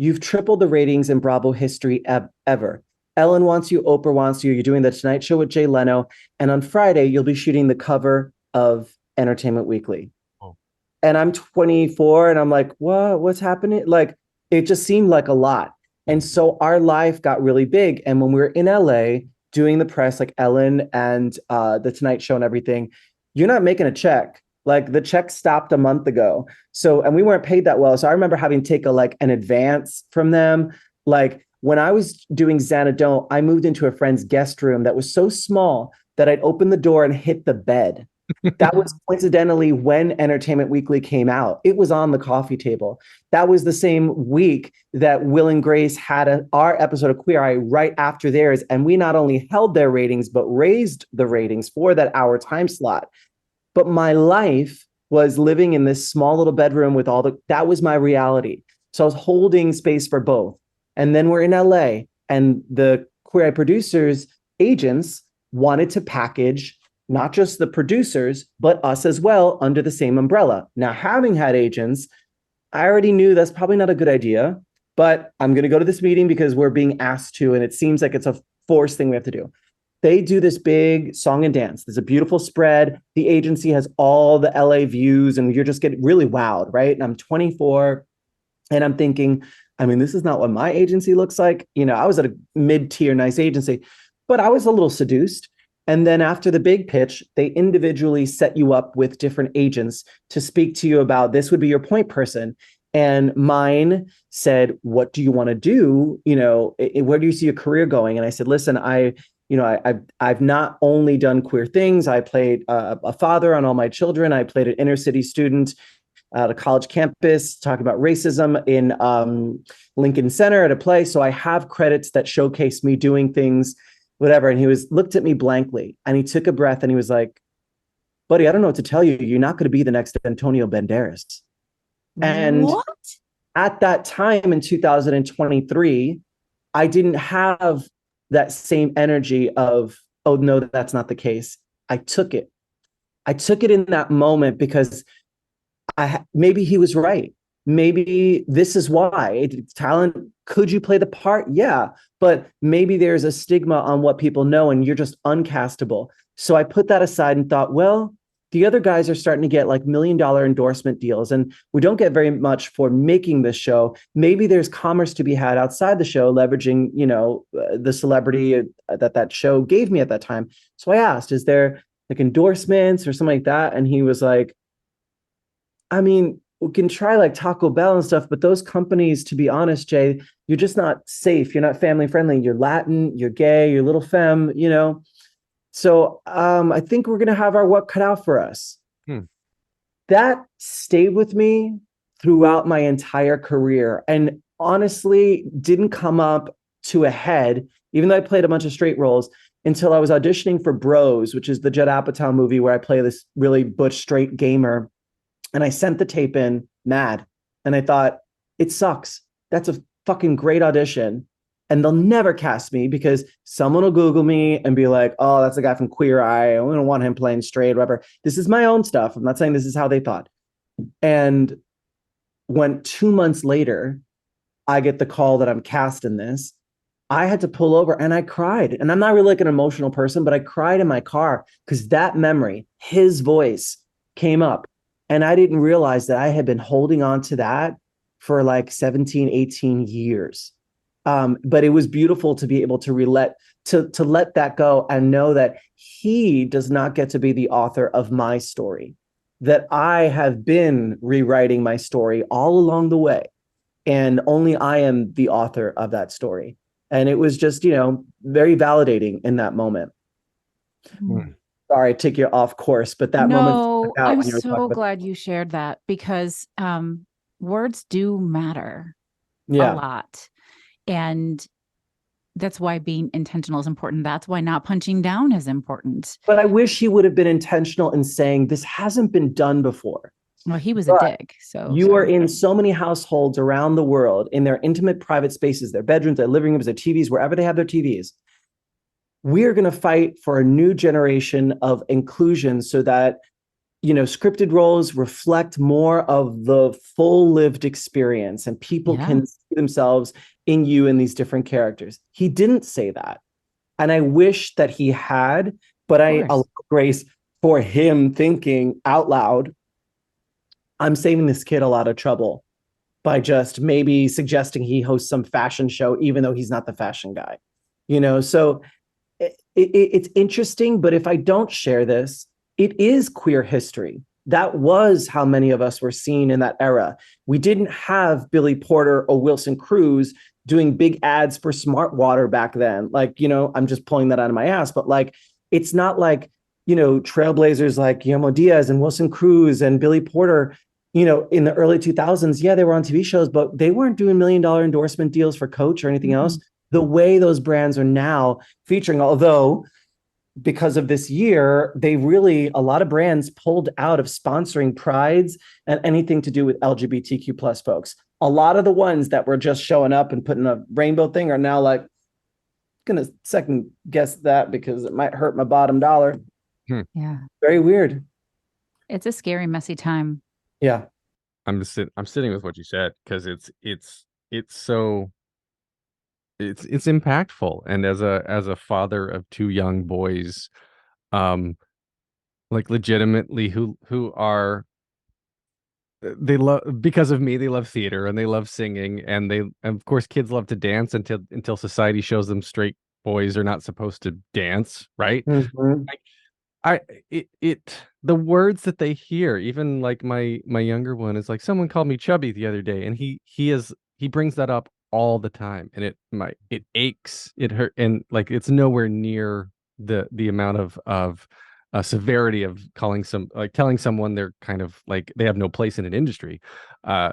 you've tripled the ratings in Bravo history ever. Ellen wants you, Oprah wants you. You're doing the Tonight Show with Jay Leno. And on Friday, you'll be shooting the cover of Entertainment Weekly." Oh. And I'm 24 and I'm like, what's happening? Like, it just seemed like a lot. And so our life got really big. And when we were in LA doing the press, like Ellen and the Tonight Show and everything, you're not making a check. Like the check stopped a month ago. So, and we weren't paid that well. So I remember having to take an advance from them. Like when I was doing Zanna Don't, I moved into a friend's guest room that was so small that I'd open the door and hit the bed. That was coincidentally when Entertainment Weekly came out. It was on the coffee table. That was the same week that Will and Grace had our episode of Queer Eye right after theirs. And we not only held their ratings, but raised the ratings for that hour time slot. But my life was living in this small little bedroom with that was my reality. So I was holding space for both. And then we're in LA and the Queer Eye producers, agents wanted to package not just the producers, but us as well under the same umbrella. Now, having had agents, I already knew that's probably not a good idea, but I'm going to go to this meeting because we're being asked to, and it seems like it's a forced thing we have to do. They do this big song and dance. There's a beautiful spread. The agency has all the LA views and you're just getting really wowed, right? And I'm 24 and I'm thinking, I mean, this is not what my agency looks like. I was at a mid-tier nice agency, but I was a little seduced. And then after the big pitch, they individually set you up with different agents to speak to you about this would be your point person. And mine said, what do you want to do? Where do you see your career going? And I said, listen, I've not only done queer things. I played a father on All My Children. I played an inner city student at a college campus talking about racism in Lincoln Center at a play. So I have credits that showcase me doing things, whatever. And he looked at me blankly and he took a breath and he was like, buddy, I don't know what to tell you. You're not going to be the next Antonio Banderas. And what? At that time in 2023, I didn't have that same energy of, oh, no, that's not the case. I took it. I took it in that moment because maybe he was right. Maybe this is why. Talent, could you play the part? Yeah, but maybe there's a stigma on what people know and you're just uncastable. So I put that aside and thought, well, the other guys are starting to get like $1 million endorsement deals and we don't get very much for making this show. Maybe there's commerce to be had outside the show, leveraging, the celebrity that show gave me at that time. So I asked, is there like endorsements or something like that? And he was like, I mean, we can try like Taco Bell and stuff, but those companies, to be honest, Jay, you're just not safe. You're not family friendly. You're Latin, you're gay, you're little femme, So I think we're going to have our work cut out for us. that stayed with me throughout my entire career, and honestly didn't come up to a head, even though I played a bunch of straight roles, until I was auditioning for Bros, which is the Judd Apatow movie where I play this really butch straight gamer. And I sent the tape in mad. And I thought, it sucks. That's a fucking great audition. And they'll never cast me because someone will Google me and be like, oh, that's the guy from Queer Eye. I don't want him playing straight, whatever. This is my own stuff. I'm not saying this is how they thought. And when 2 months later, I get the call that I'm cast in this, I had to pull over and I cried. And I'm not really like an emotional person, but I cried in my car because that memory, his voice came up. And I didn't realize that I had been holding on to that for like 17, 18 years. But it was beautiful to be able to to let that go and know that he does not get to be the author of my story, that I have been rewriting my story all along the way. And only I am the author of that story. And it was just, very validating in that moment. Mm. Sorry, I took you off course, but that moment. I'm so glad you shared that because words do matter a lot. And that's why being intentional is important. That's why not punching down is important. But I wish he would have been intentional in saying this hasn't been done before. Well, he was a dick. So you are in so many households around the world in their intimate private spaces, their bedrooms, their living rooms, their TVs, wherever they have their TVs. We're going to fight for a new generation of inclusion so that, scripted roles reflect more of the full lived experience and people can see themselves in you in these different characters. He didn't say that. And I wish that he had, but I allow grace for him thinking out loud, I'm saving this kid a lot of trouble by just maybe suggesting he hosts some fashion show, even though he's not the fashion guy, so it's interesting, but if I don't share this, it is queer history. That was how many of us were seen in that era. We didn't have Billy Porter or Wilson Cruz doing big ads for Smart Water back then. Like, I'm just pulling that out of my ass, but like, it's not like, trailblazers like Guillermo Diaz and Wilson Cruz and Billy Porter, in the early 2000s. Yeah, they were on TV shows, but they weren't doing $1 million endorsement deals for Coach or anything else. The way those brands are now featuring, although because of this year, a lot of brands pulled out of sponsoring prides and anything to do with LGBTQ plus folks. A lot of the ones that were just showing up and putting a rainbow thing are now like, going to second guess that because it might hurt my bottom dollar. Yeah. Very weird. It's a scary, messy time. Yeah. I'm sitting with what you said because it's so it's impactful. And as a father of two young boys, like legitimately who are, they love, because of me, they love theater and they love singing, and of course kids love to dance until society shows them straight boys are not supposed to dance, right? The words that they hear, even like my younger one is like, someone called me chubby the other day, and he brings that up all the time, and it aches, it hurt, and like it's nowhere near the amount of severity of telling someone they're kind of like they have no place in an industry.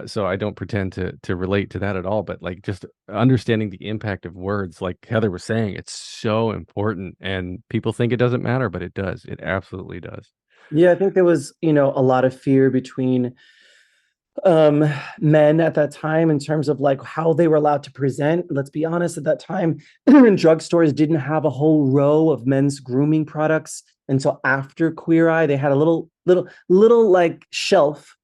So I don't pretend to relate to that at all, but like just understanding the impact of words, like Heather was saying, it's so important, and people think it doesn't matter, but it does. It absolutely does. Yeah, I think there was, a lot of fear between men at that time in terms of like how they were allowed to present. Let's be honest, at that time, drugstores didn't have a whole row of men's grooming products until after Queer Eye. They had a little like shelf.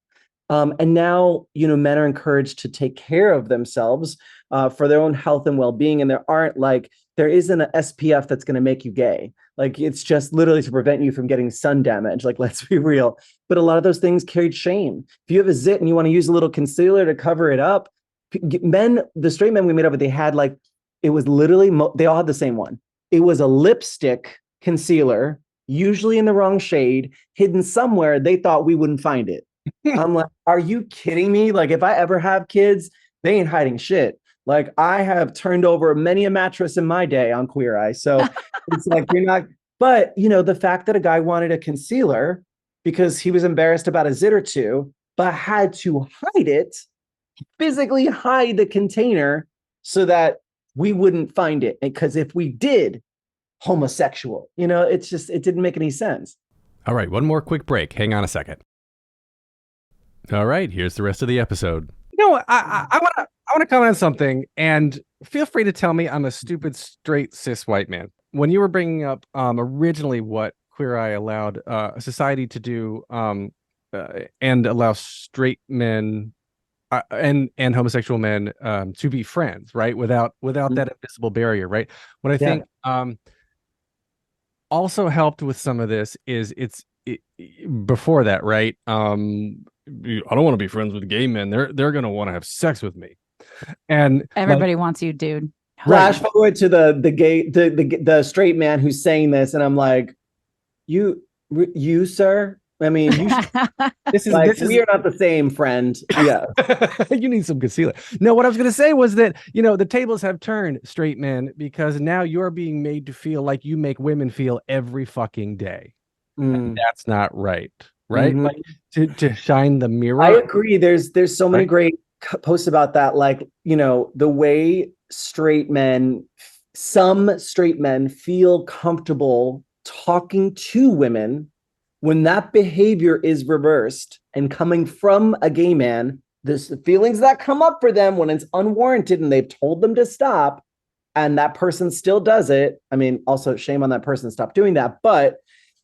And now, men are encouraged to take care of themselves for their own health and well-being. And there isn't an SPF that's going to make you gay. Like, it's just literally to prevent you from getting sun damage. Like, let's be real. But a lot of those things carried shame. If you have a zit and you want to use a little concealer to cover it up, the straight men we made over, they had like, it was literally, they all had the same one. It was a lipstick concealer, usually in the wrong shade, hidden somewhere. They thought we wouldn't find it. I'm like, are you kidding me? Like, if I ever have kids, they ain't hiding shit. Like, I have turned over many a mattress in my day on Queer Eye. So it's like, you're not, but the fact that a guy wanted a concealer because he was embarrassed about a zit or two, but had to hide it, physically hide the container so that we wouldn't find it. Because if we did, homosexual, it didn't make any sense. All right, one more quick break. Hang on a second. All right, here's the rest of the episode. I want to comment on something, and feel free to tell me I'm a stupid, straight, cis white man. When you were bringing up originally what Queer Eye allowed a society to do and allow straight men and homosexual men to be friends, right? Without that invisible barrier, right? What I think also helped with some of this is before that, right? I don't want to be friends with gay men. They're going to want to have sex with me. And everybody wants you, dude. Flash forward to the straight man who's saying this, and I'm like, you, sir. I mean, this is we are not the same, friend. Yeah, you need some concealer. No, what I was going to say was that the tables have turned, straight men, because now you're being made to feel like you make women feel every fucking day. And that's not right. Right? Mm-hmm. Like to shine the mirror. I agree. There's so many great posts about that. Like, the way some straight men feel comfortable talking to women when that behavior is reversed and coming from a gay man, the feelings that come up for them when it's unwarranted and they've told them to stop and that person still does it. I mean, also shame on that person, stop doing that. But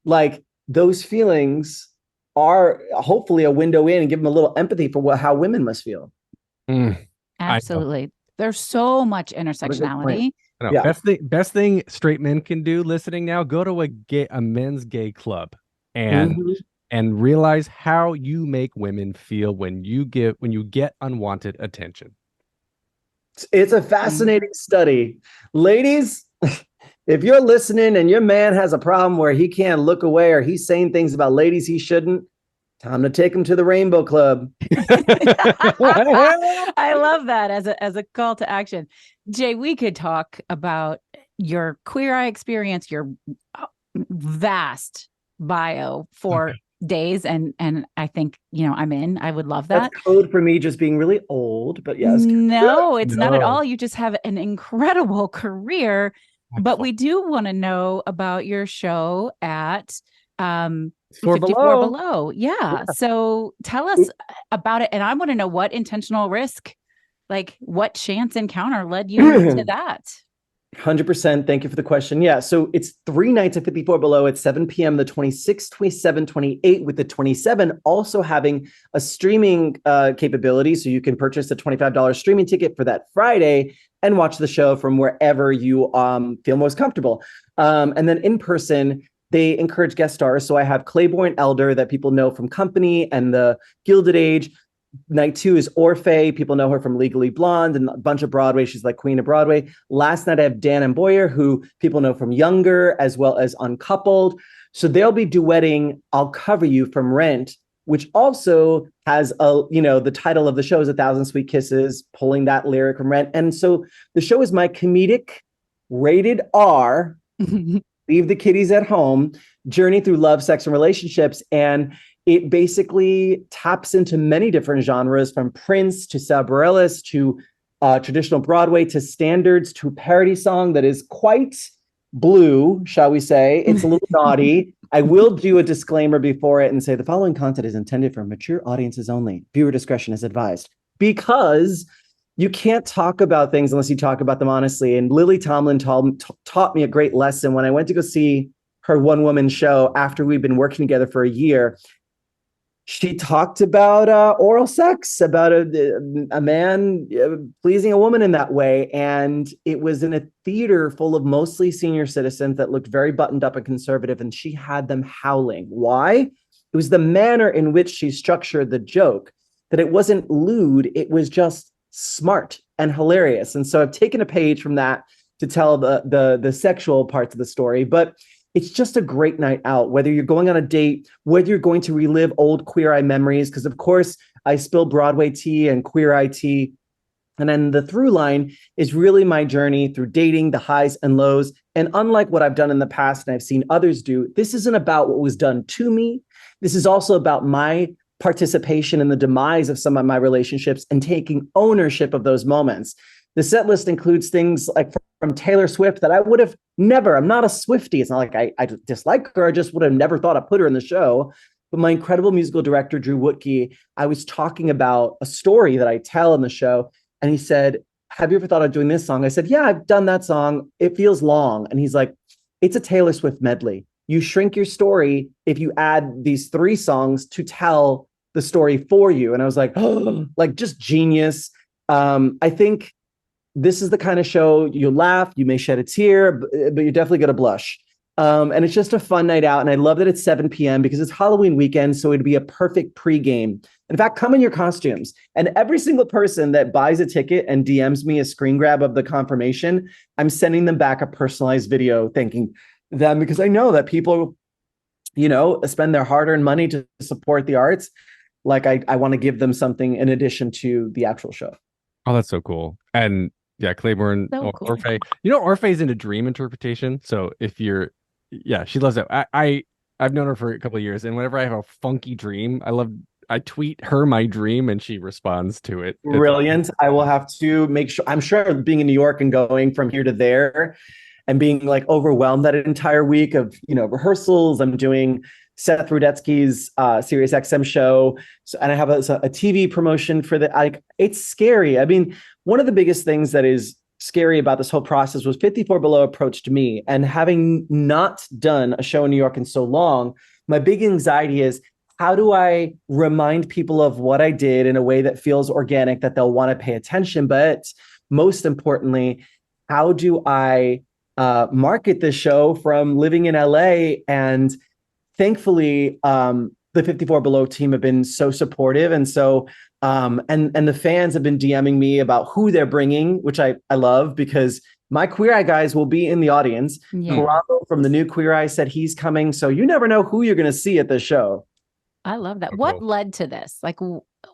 like those feelings are hopefully a window in and give them a little empathy for how women must feel. Absolutely. There's so much intersectionality. Yeah. Best thing straight men can do listening now, go to a men's gay club and realize how you make women feel when you get unwanted attention. It's a fascinating study. Ladies, if you're listening and your man has a problem where he can't look away or he's saying things about ladies he shouldn't, time to take him to the Rainbow Club. I love that as a call to action. Jay, we could talk about your Queer Eye experience, your vast bio for days, and I think I would love that. That's code for me just being really old, but yes. No, it's not at all. You just have an incredible career. But we do want to know about your show at 54 Below. Yeah. So tell us about it. And I want to know what intentional risk, like what chance encounter led you to that? 100%. Thank you for the question. Yeah. So it's 3 nights at 54 Below at 7 p.m. the 26th, 27, 28, with the 27 also having a streaming capability. So you can purchase a $25 streaming ticket for that Friday and watch the show from wherever you feel most comfortable. And then in person, they encourage guest stars. So I have Claiborne Elder that people know from Company and The Gilded Age. Night 2 is Orphe. People know her from Legally Blonde and a bunch of Broadway. She's like Queen of Broadway. Last night I have Dan and Boyer, who people know from Younger as well as Uncoupled. So they'll be duetting I'll Cover You from Rent, which also has the title of the show is 1,000 Sweet Kisses, pulling that lyric from Rent. And so the show is my comedic, rated R, leave the kiddies at home, journey through love, sex, and relationships. And it basically taps into many different genres, from Prince to Sal Bareilles to traditional Broadway to standards to parody song that is quite blue, shall we say. It's a little naughty. I will do a disclaimer before it and say the following content is intended for mature audiences only. Viewer discretion is advised, because you can't talk about things unless you talk about them honestly. And Lily Tomlin taught me a great lesson when I went to go see her one-woman show after we'd been working together for a year. She talked about oral sex, about a man pleasing a woman in that way. And it was in a theater full of mostly senior citizens that looked very buttoned up and conservative. And she had them howling. Why? It was the manner in which she structured the joke, that it wasn't lewd. It was just smart and hilarious. And so I've taken a page from that to tell the sexual parts of the story. But it's just a great night out, whether you're going on a date, whether you're going to relive old Queer Eye memories, because of course I spill Broadway tea and Queer Eye tea. And then the through line is really my journey through dating, the highs and lows. And unlike what I've done in the past and I've seen others do, this isn't about what was done to me. this is also about my participation in the demise of some of my relationships and taking ownership of those moments. The set list includes things like from Taylor Swift that I would have never, I'm not a Swiftie. It's not like I dislike her. I just would have never thought I'd put her in the show. But my incredible musical director, Drew Woodkey, I was talking about a story that I tell in the show. And he said, have you ever thought of doing this song? I said, yeah, I've done that song. It feels long. And he's like, it's a Taylor Swift medley. You shrink your story if you add these 3 songs to tell the story for you. And I was like, oh, like just genius. I think this is the kind of show you'll laugh, you may shed a tear, but you're definitely going to blush. And it's just a fun night out. And I love that it's 7 p.m. because it's Halloween weekend. So it'd be a perfect pregame. In fact, come in your costumes. And every single person that buys a ticket and DMs me a screen grab of the confirmation, I'm sending them back a personalized video thanking them, because I know that people, spend their hard-earned money to support the arts. Like I want to give them something in addition to the actual show. Oh, that's so cool. And yeah, Claiborne, So cool. Orphe. Orphe's into dream interpretation. So if you're, she loves that. I've known her for a couple of years, and whenever I have a funky dream, I tweet her my dream and she responds to it. Brilliant. I will have to make sure. I'm sure being in New York and going from here to there and being like overwhelmed that entire week of, rehearsals. I'm doing Seth Rudetsky's Sirius XM show. So, and I have a TV promotion for the, it's scary. I mean, one of the biggest things that is scary about this whole process was 54 Below approached me, and having not done a show in New York in so long, my big anxiety is, how do I remind people of what I did in a way that feels organic, that they'll want to pay attention? But most importantly, how do I market this show from living in LA? And thankfully, the 54 Below team have been so supportive. And so, and the fans have been DMing me about who they're bringing, which I love, because my Queer Eye guys will be in the audience. Yeah. Bravo from the new Queer Eye said he's coming. So you never know who you're going to see at the show. I love that. So What cool. led to this? Like,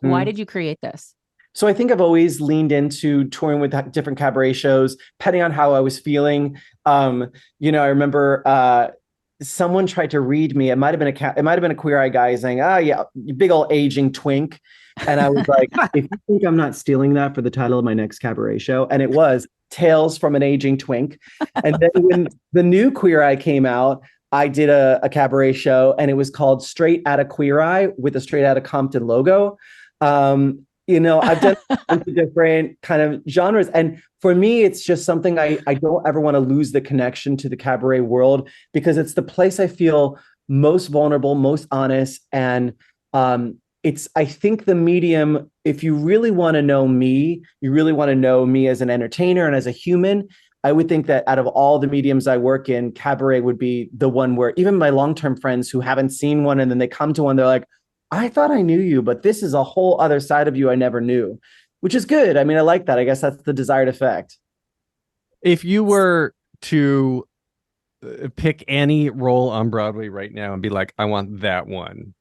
why did you create this? So I think I've always leaned into touring with different cabaret shows, depending on how I was feeling. I remember someone tried to read me. It might have been a Queer Eye guy saying, "Oh yeah, you big old aging twink," and I was like, "If you think I'm not stealing that for the title of my next cabaret show," and it was Tales from an Aging Twink. And then when the new Queer Eye came out, I did a cabaret show, and it was called Straight Outta Queer Eye with a Straight Outta Compton logo. I've done different kind of genres. And for me, it's just something I don't ever want to lose the connection to the cabaret world, because it's the place I feel most vulnerable, most honest. And I think the medium, if you really want to know me, you really want to know me as an entertainer and as a human, I would think that out of all the mediums I work in, cabaret would be the one where even my long-term friends who haven't seen one and then they come to one, they're like, I thought I knew you, but this is a whole other side of you I never knew, which is good. I mean, I like that. I guess that's the desired effect. If you were to pick any role on Broadway right now and be like, I want that one,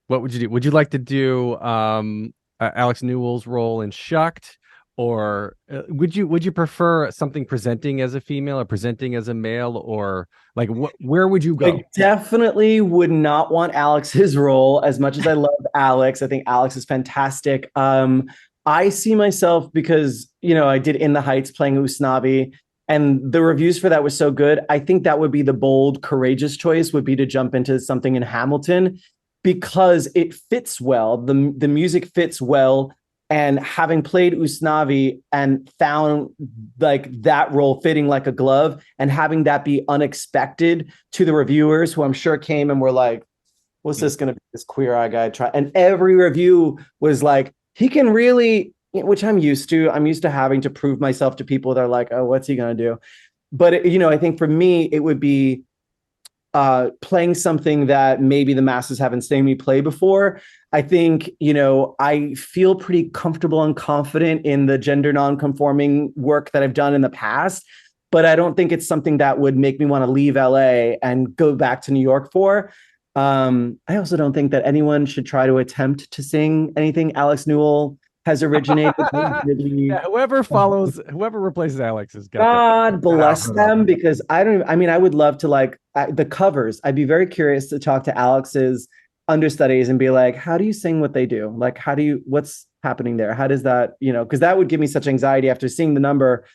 what would you do? Would you like to do Alex Newell's role in Shucked? Or would you prefer something presenting as a female or presenting as a male, or like where would you go? I definitely would not want Alex's role, as much as I love Alex. I think Alex is fantastic. I see myself, because I did In the Heights playing Usnavi, and the reviews for that was so good. I think that would be the bold, courageous choice, would be to jump into something in Hamilton, because it fits well. The music fits well. And having played Usnavi and found like that role fitting like a glove, and having that be unexpected to the reviewers, who I'm sure came and were like, what's this going to be, this Queer Eye guy try? And every review was like, he can really, which I'm used to. I'm used to having to prove myself to people that are like, oh, what's he going to do? But, I think for me, it would be playing something that maybe the masses haven't seen me play before. I think, I feel pretty comfortable and confident in the gender non-conforming work that I've done in the past, but I don't think it's something that would make me want to leave LA and go back to New York for. I also don't think that anyone should try to attempt to sing anything Alex Newell has originated. Yeah, whoever replaces Alex is God bless them, because I would love to the covers. I'd be very curious to talk to Alex's understudies and be like, how do you sing what they do? Like, what's happening there? How does that, because that would give me such anxiety after seeing the number,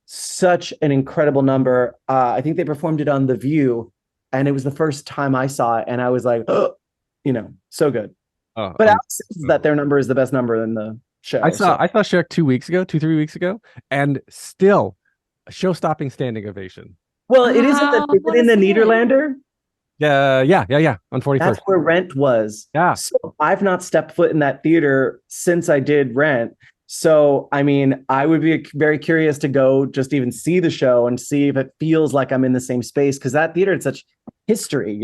such an incredible number. I think they performed it on The View, and it was the first time I saw it, and I was like, oh, so good. But Alex says that their number is the best number in the show. I saw Shrek 3 weeks ago, and still a show-stopping standing ovation. Well, it is in the Nederlander. Yeah. On 41st. That's where Rent was. Yeah. So I've not stepped foot in that theater since I did Rent. So, I mean, I would be very curious to go just even see the show and see if it feels like I'm in the same space, because that theater had such history,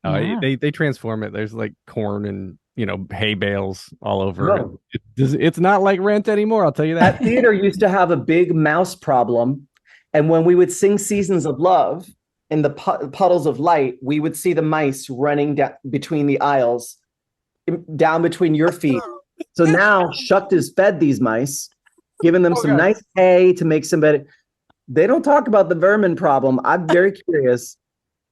They transform it. There's like corn and hay bales all over. No. It's not like Rent anymore, I'll tell you that. That theater used to have a big mouse problem, and when we would sing Seasons of Love in the puddles of light, we would see the mice running down between the aisles, down between your feet. So now Shucked is fed these mice, giving them some nice hay to make some better. They don't talk about the vermin problem. I'm very curious.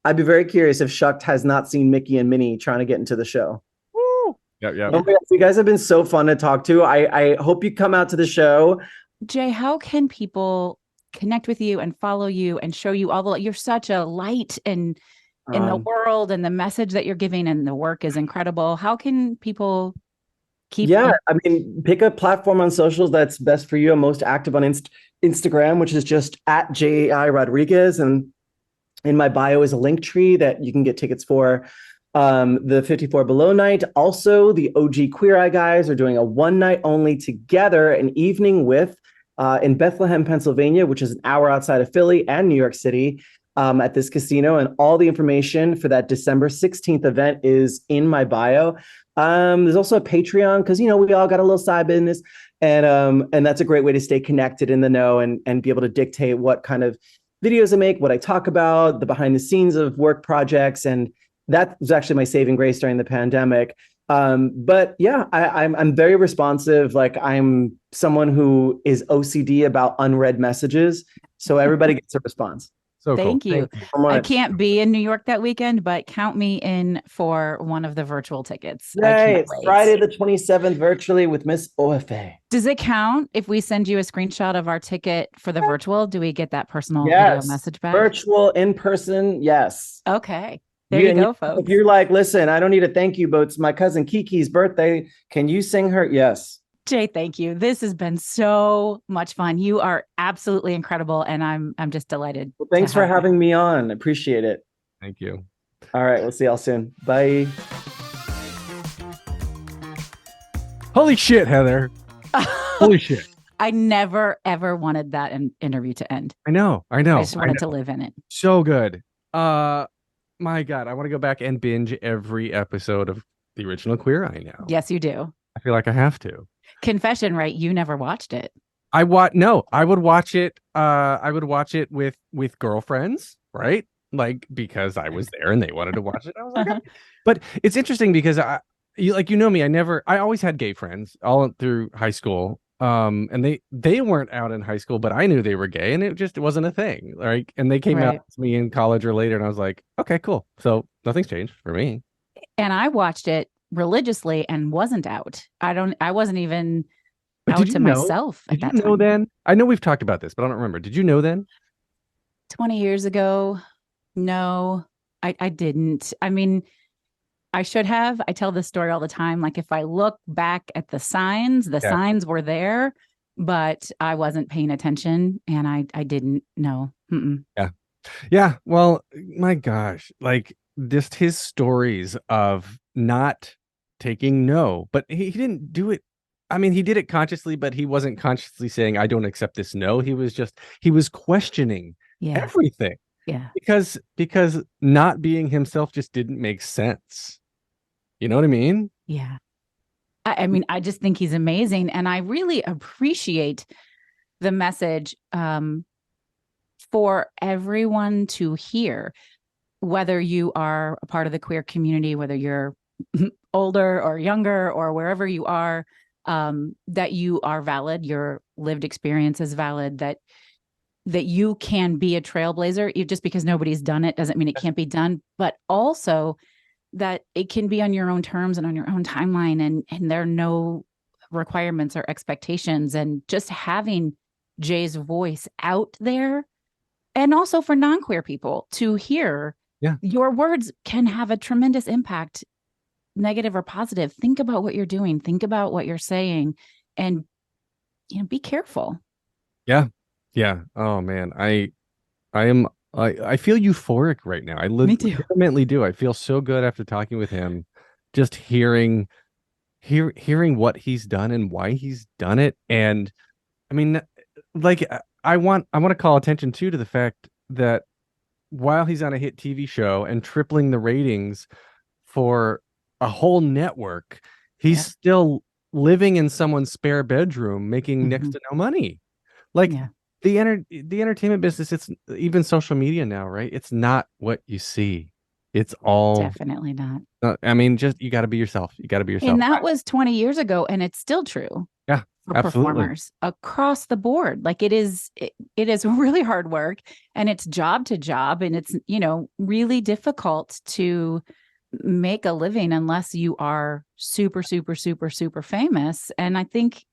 I'd be very curious if Shucked has not seen Mickey and Minnie trying to get into the show. Woo! Yeah. Oh, you guys have been so fun to talk to. I hope you come out to the show. Jay, how can people connect with you and follow you and show you you're such a light in the world, and the message that you're giving and the work is incredible. How can people pick a platform on socials that's best for you. I'm most active on Instagram, which is just at J.I. Rodriguez, and in my bio is a link tree that you can get tickets for the 54 Below night. Also, the OG Queer Eye guys are doing a one night only together, an evening with in Bethlehem, Pennsylvania, which is an hour outside of Philly and New York City, at this casino. And all the information for that December 16th event is in my bio. There's also a Patreon, because, we all got a little side business, and that's a great way to stay connected in the know and be able to dictate what kind of videos I make, what I talk about, the behind the scenes of work projects. And that was actually my saving grace during the pandemic. But yeah, I'm very responsive. Like, I'm someone who is OCD about unread messages, so everybody gets a response. So Thank cool. you. Thank you so much. I can't be in New York that weekend, but count me in for one of the virtual tickets. Yay, it's Friday the 27th virtually with Miss OFA. Does it count if we send you a screenshot of our ticket for the virtual? Do we get that personal video message back? Virtual, in person, yes. Okay. There you go, folks. If you're like, listen, I don't need a thank you, but it's my cousin Kiki's birthday. Can you sing her? Yes. Jay, thank you. This has been so much fun. You are absolutely incredible, and I'm just delighted. Well, thanks for having me on. Appreciate it. Thank you. All right, we'll see y'all soon. Bye. Holy shit, Heather. Holy shit. I never, ever wanted that interview to end. I know. I just wanted to live in it. So good. My God, I want to go back and binge every episode of the original Queer Eye now. Yes, you do. I feel like I have to. Confession, right? You never watched it. I would watch it. I would watch it with girlfriends, right? Like, because I was there and they wanted to watch it. I was like, okay. But it's interesting because you know me. I always had gay friends all through high school. And they weren't out in high school, but I knew they were gay, and it wasn't a thing. Like, and they came out to me in college or later, and I was like, okay, cool. So nothing's changed for me. And I watched it religiously and wasn't out. I wasn't even out to myself at that time. Did you know then? I know we've talked about this, but I don't remember. Did you know then? 20 years ago? No, I didn't. I mean, I should have. I tell this story all the time. Like, if I look back at the signs signs were there, but I wasn't paying attention, and I didn't know. Mm-mm. Yeah. Well, my gosh, like, just his stories of not taking no, but he didn't do it. I mean, he did it consciously, but he wasn't consciously saying, I don't accept this no. He was questioning everything. Yeah. Because not being himself just didn't make sense. You know what I mean? Yeah. I mean, I just think he's amazing. And I really appreciate the message for everyone to hear, whether you are a part of the queer community, whether you're older or younger or wherever you are, that you are valid, your lived experience is valid, that you can be a trailblazer. Just because nobody's done it doesn't mean it can't be done. But also that it can be on your own terms and on your own timeline, and there are no requirements or expectations. And just having Jay's voice out there, and also for non-queer people to hear, your words can have a tremendous impact, negative or positive. Think about what you're doing. Think about what you're saying, and be careful. Yeah. Oh man, I feel euphoric right now. I legitimately do. I feel so good after talking with him, just hearing what he's done and why he's done it. And I mean, like, I want to call attention too to the fact that while he's on a hit TV show and tripling the ratings for a whole network, he's still living in someone's spare bedroom, making next to no money. Like, the entertainment business, it's even social media now, right? It's not what you see. It's all definitely not. I mean, just you got to be yourself. You got to be yourself. And that was 20 years ago, and it's still true. Yeah, for absolutely. Performers across the board. Like, it is really hard work, and it's job to job, and it's really difficult to make a living unless you are super, super, super, super famous. And I think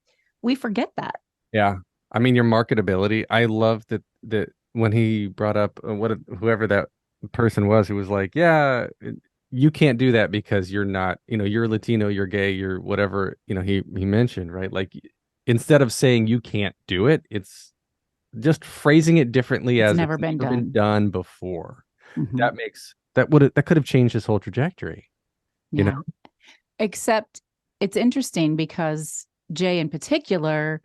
we forget that. Yeah. I mean, your marketability. I love that when he brought up whoever that person was, who was like, yeah, you can't do that because you're not, you're Latino, you're gay, you're whatever, he mentioned, right? Like, instead of saying you can't do it, it's just phrasing it differently, it's as never been done before. That could have changed his whole trajectory. Except it's interesting because Jay in particular,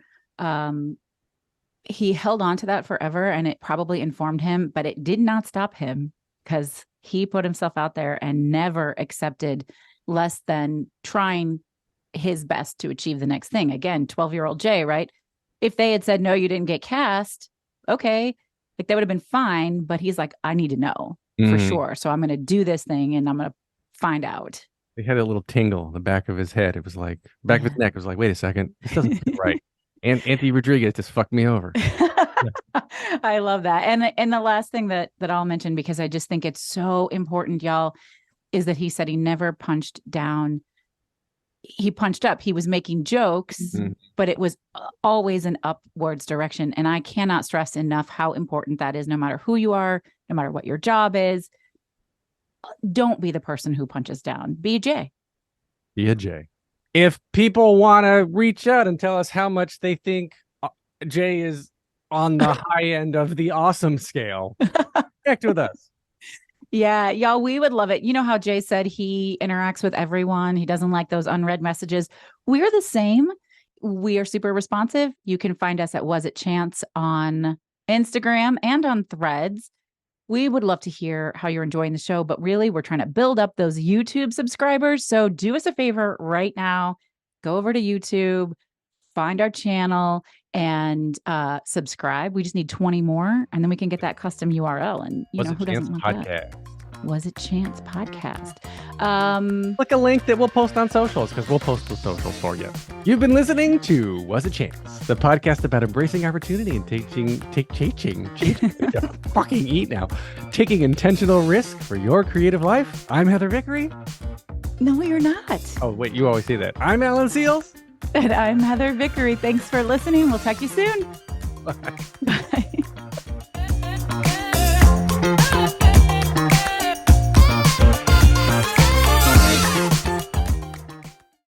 he held on to that forever, and it probably informed him, but it did not stop him, because he put himself out there and never accepted less than trying his best to achieve the next thing. Again, 12-year-old Jay, right? If they had said, no, you didn't get cast, okay, like, that would have been fine. But he's like, I need to know for sure. So I'm going to do this thing, and I'm going to find out. He had a little tingle in the back of his head. It was like, back of his neck. It was like, wait a second, this doesn't feel right. And Anthony Rodriguez just fucked me over. I love that. And the last thing that I'll mention, because I just think it's so important, y'all, is that he said he never punched down. He punched up. He was making jokes, but it was always an upwards direction. And I cannot stress enough how important that is, no matter who you are, no matter what your job is. Don't be the person who punches down. Be a Jay. Be a Jay. If people want to reach out and tell us how much they think Jay is on the high end of the awesome scale, connect with us. Yeah, y'all, we would love it. You know how Jay said he interacts with everyone. He doesn't like those unread messages. We're the same. We are super responsive. You can find us at Was It Chance on Instagram and on Threads. We would love to hear how you're enjoying the show, but really, we're trying to build up those YouTube subscribers. So do us a favor right now. Go over to YouTube, find our channel, and subscribe. We just need 20 more, and then we can get that custom URL. And who doesn't want that? Was It Chance Podcast. Click a link that we'll post on socials, because we'll post the socials for you. You've been listening to Was It Chance, the podcast about embracing opportunity and taking fucking eat now. Taking intentional risk for your creative life. I'm Heather Vickery. No, you're not. Oh, wait, you always say that. I'm Alan Seals. And I'm Heather Vickery. Thanks for listening. We'll talk to you soon. Bye.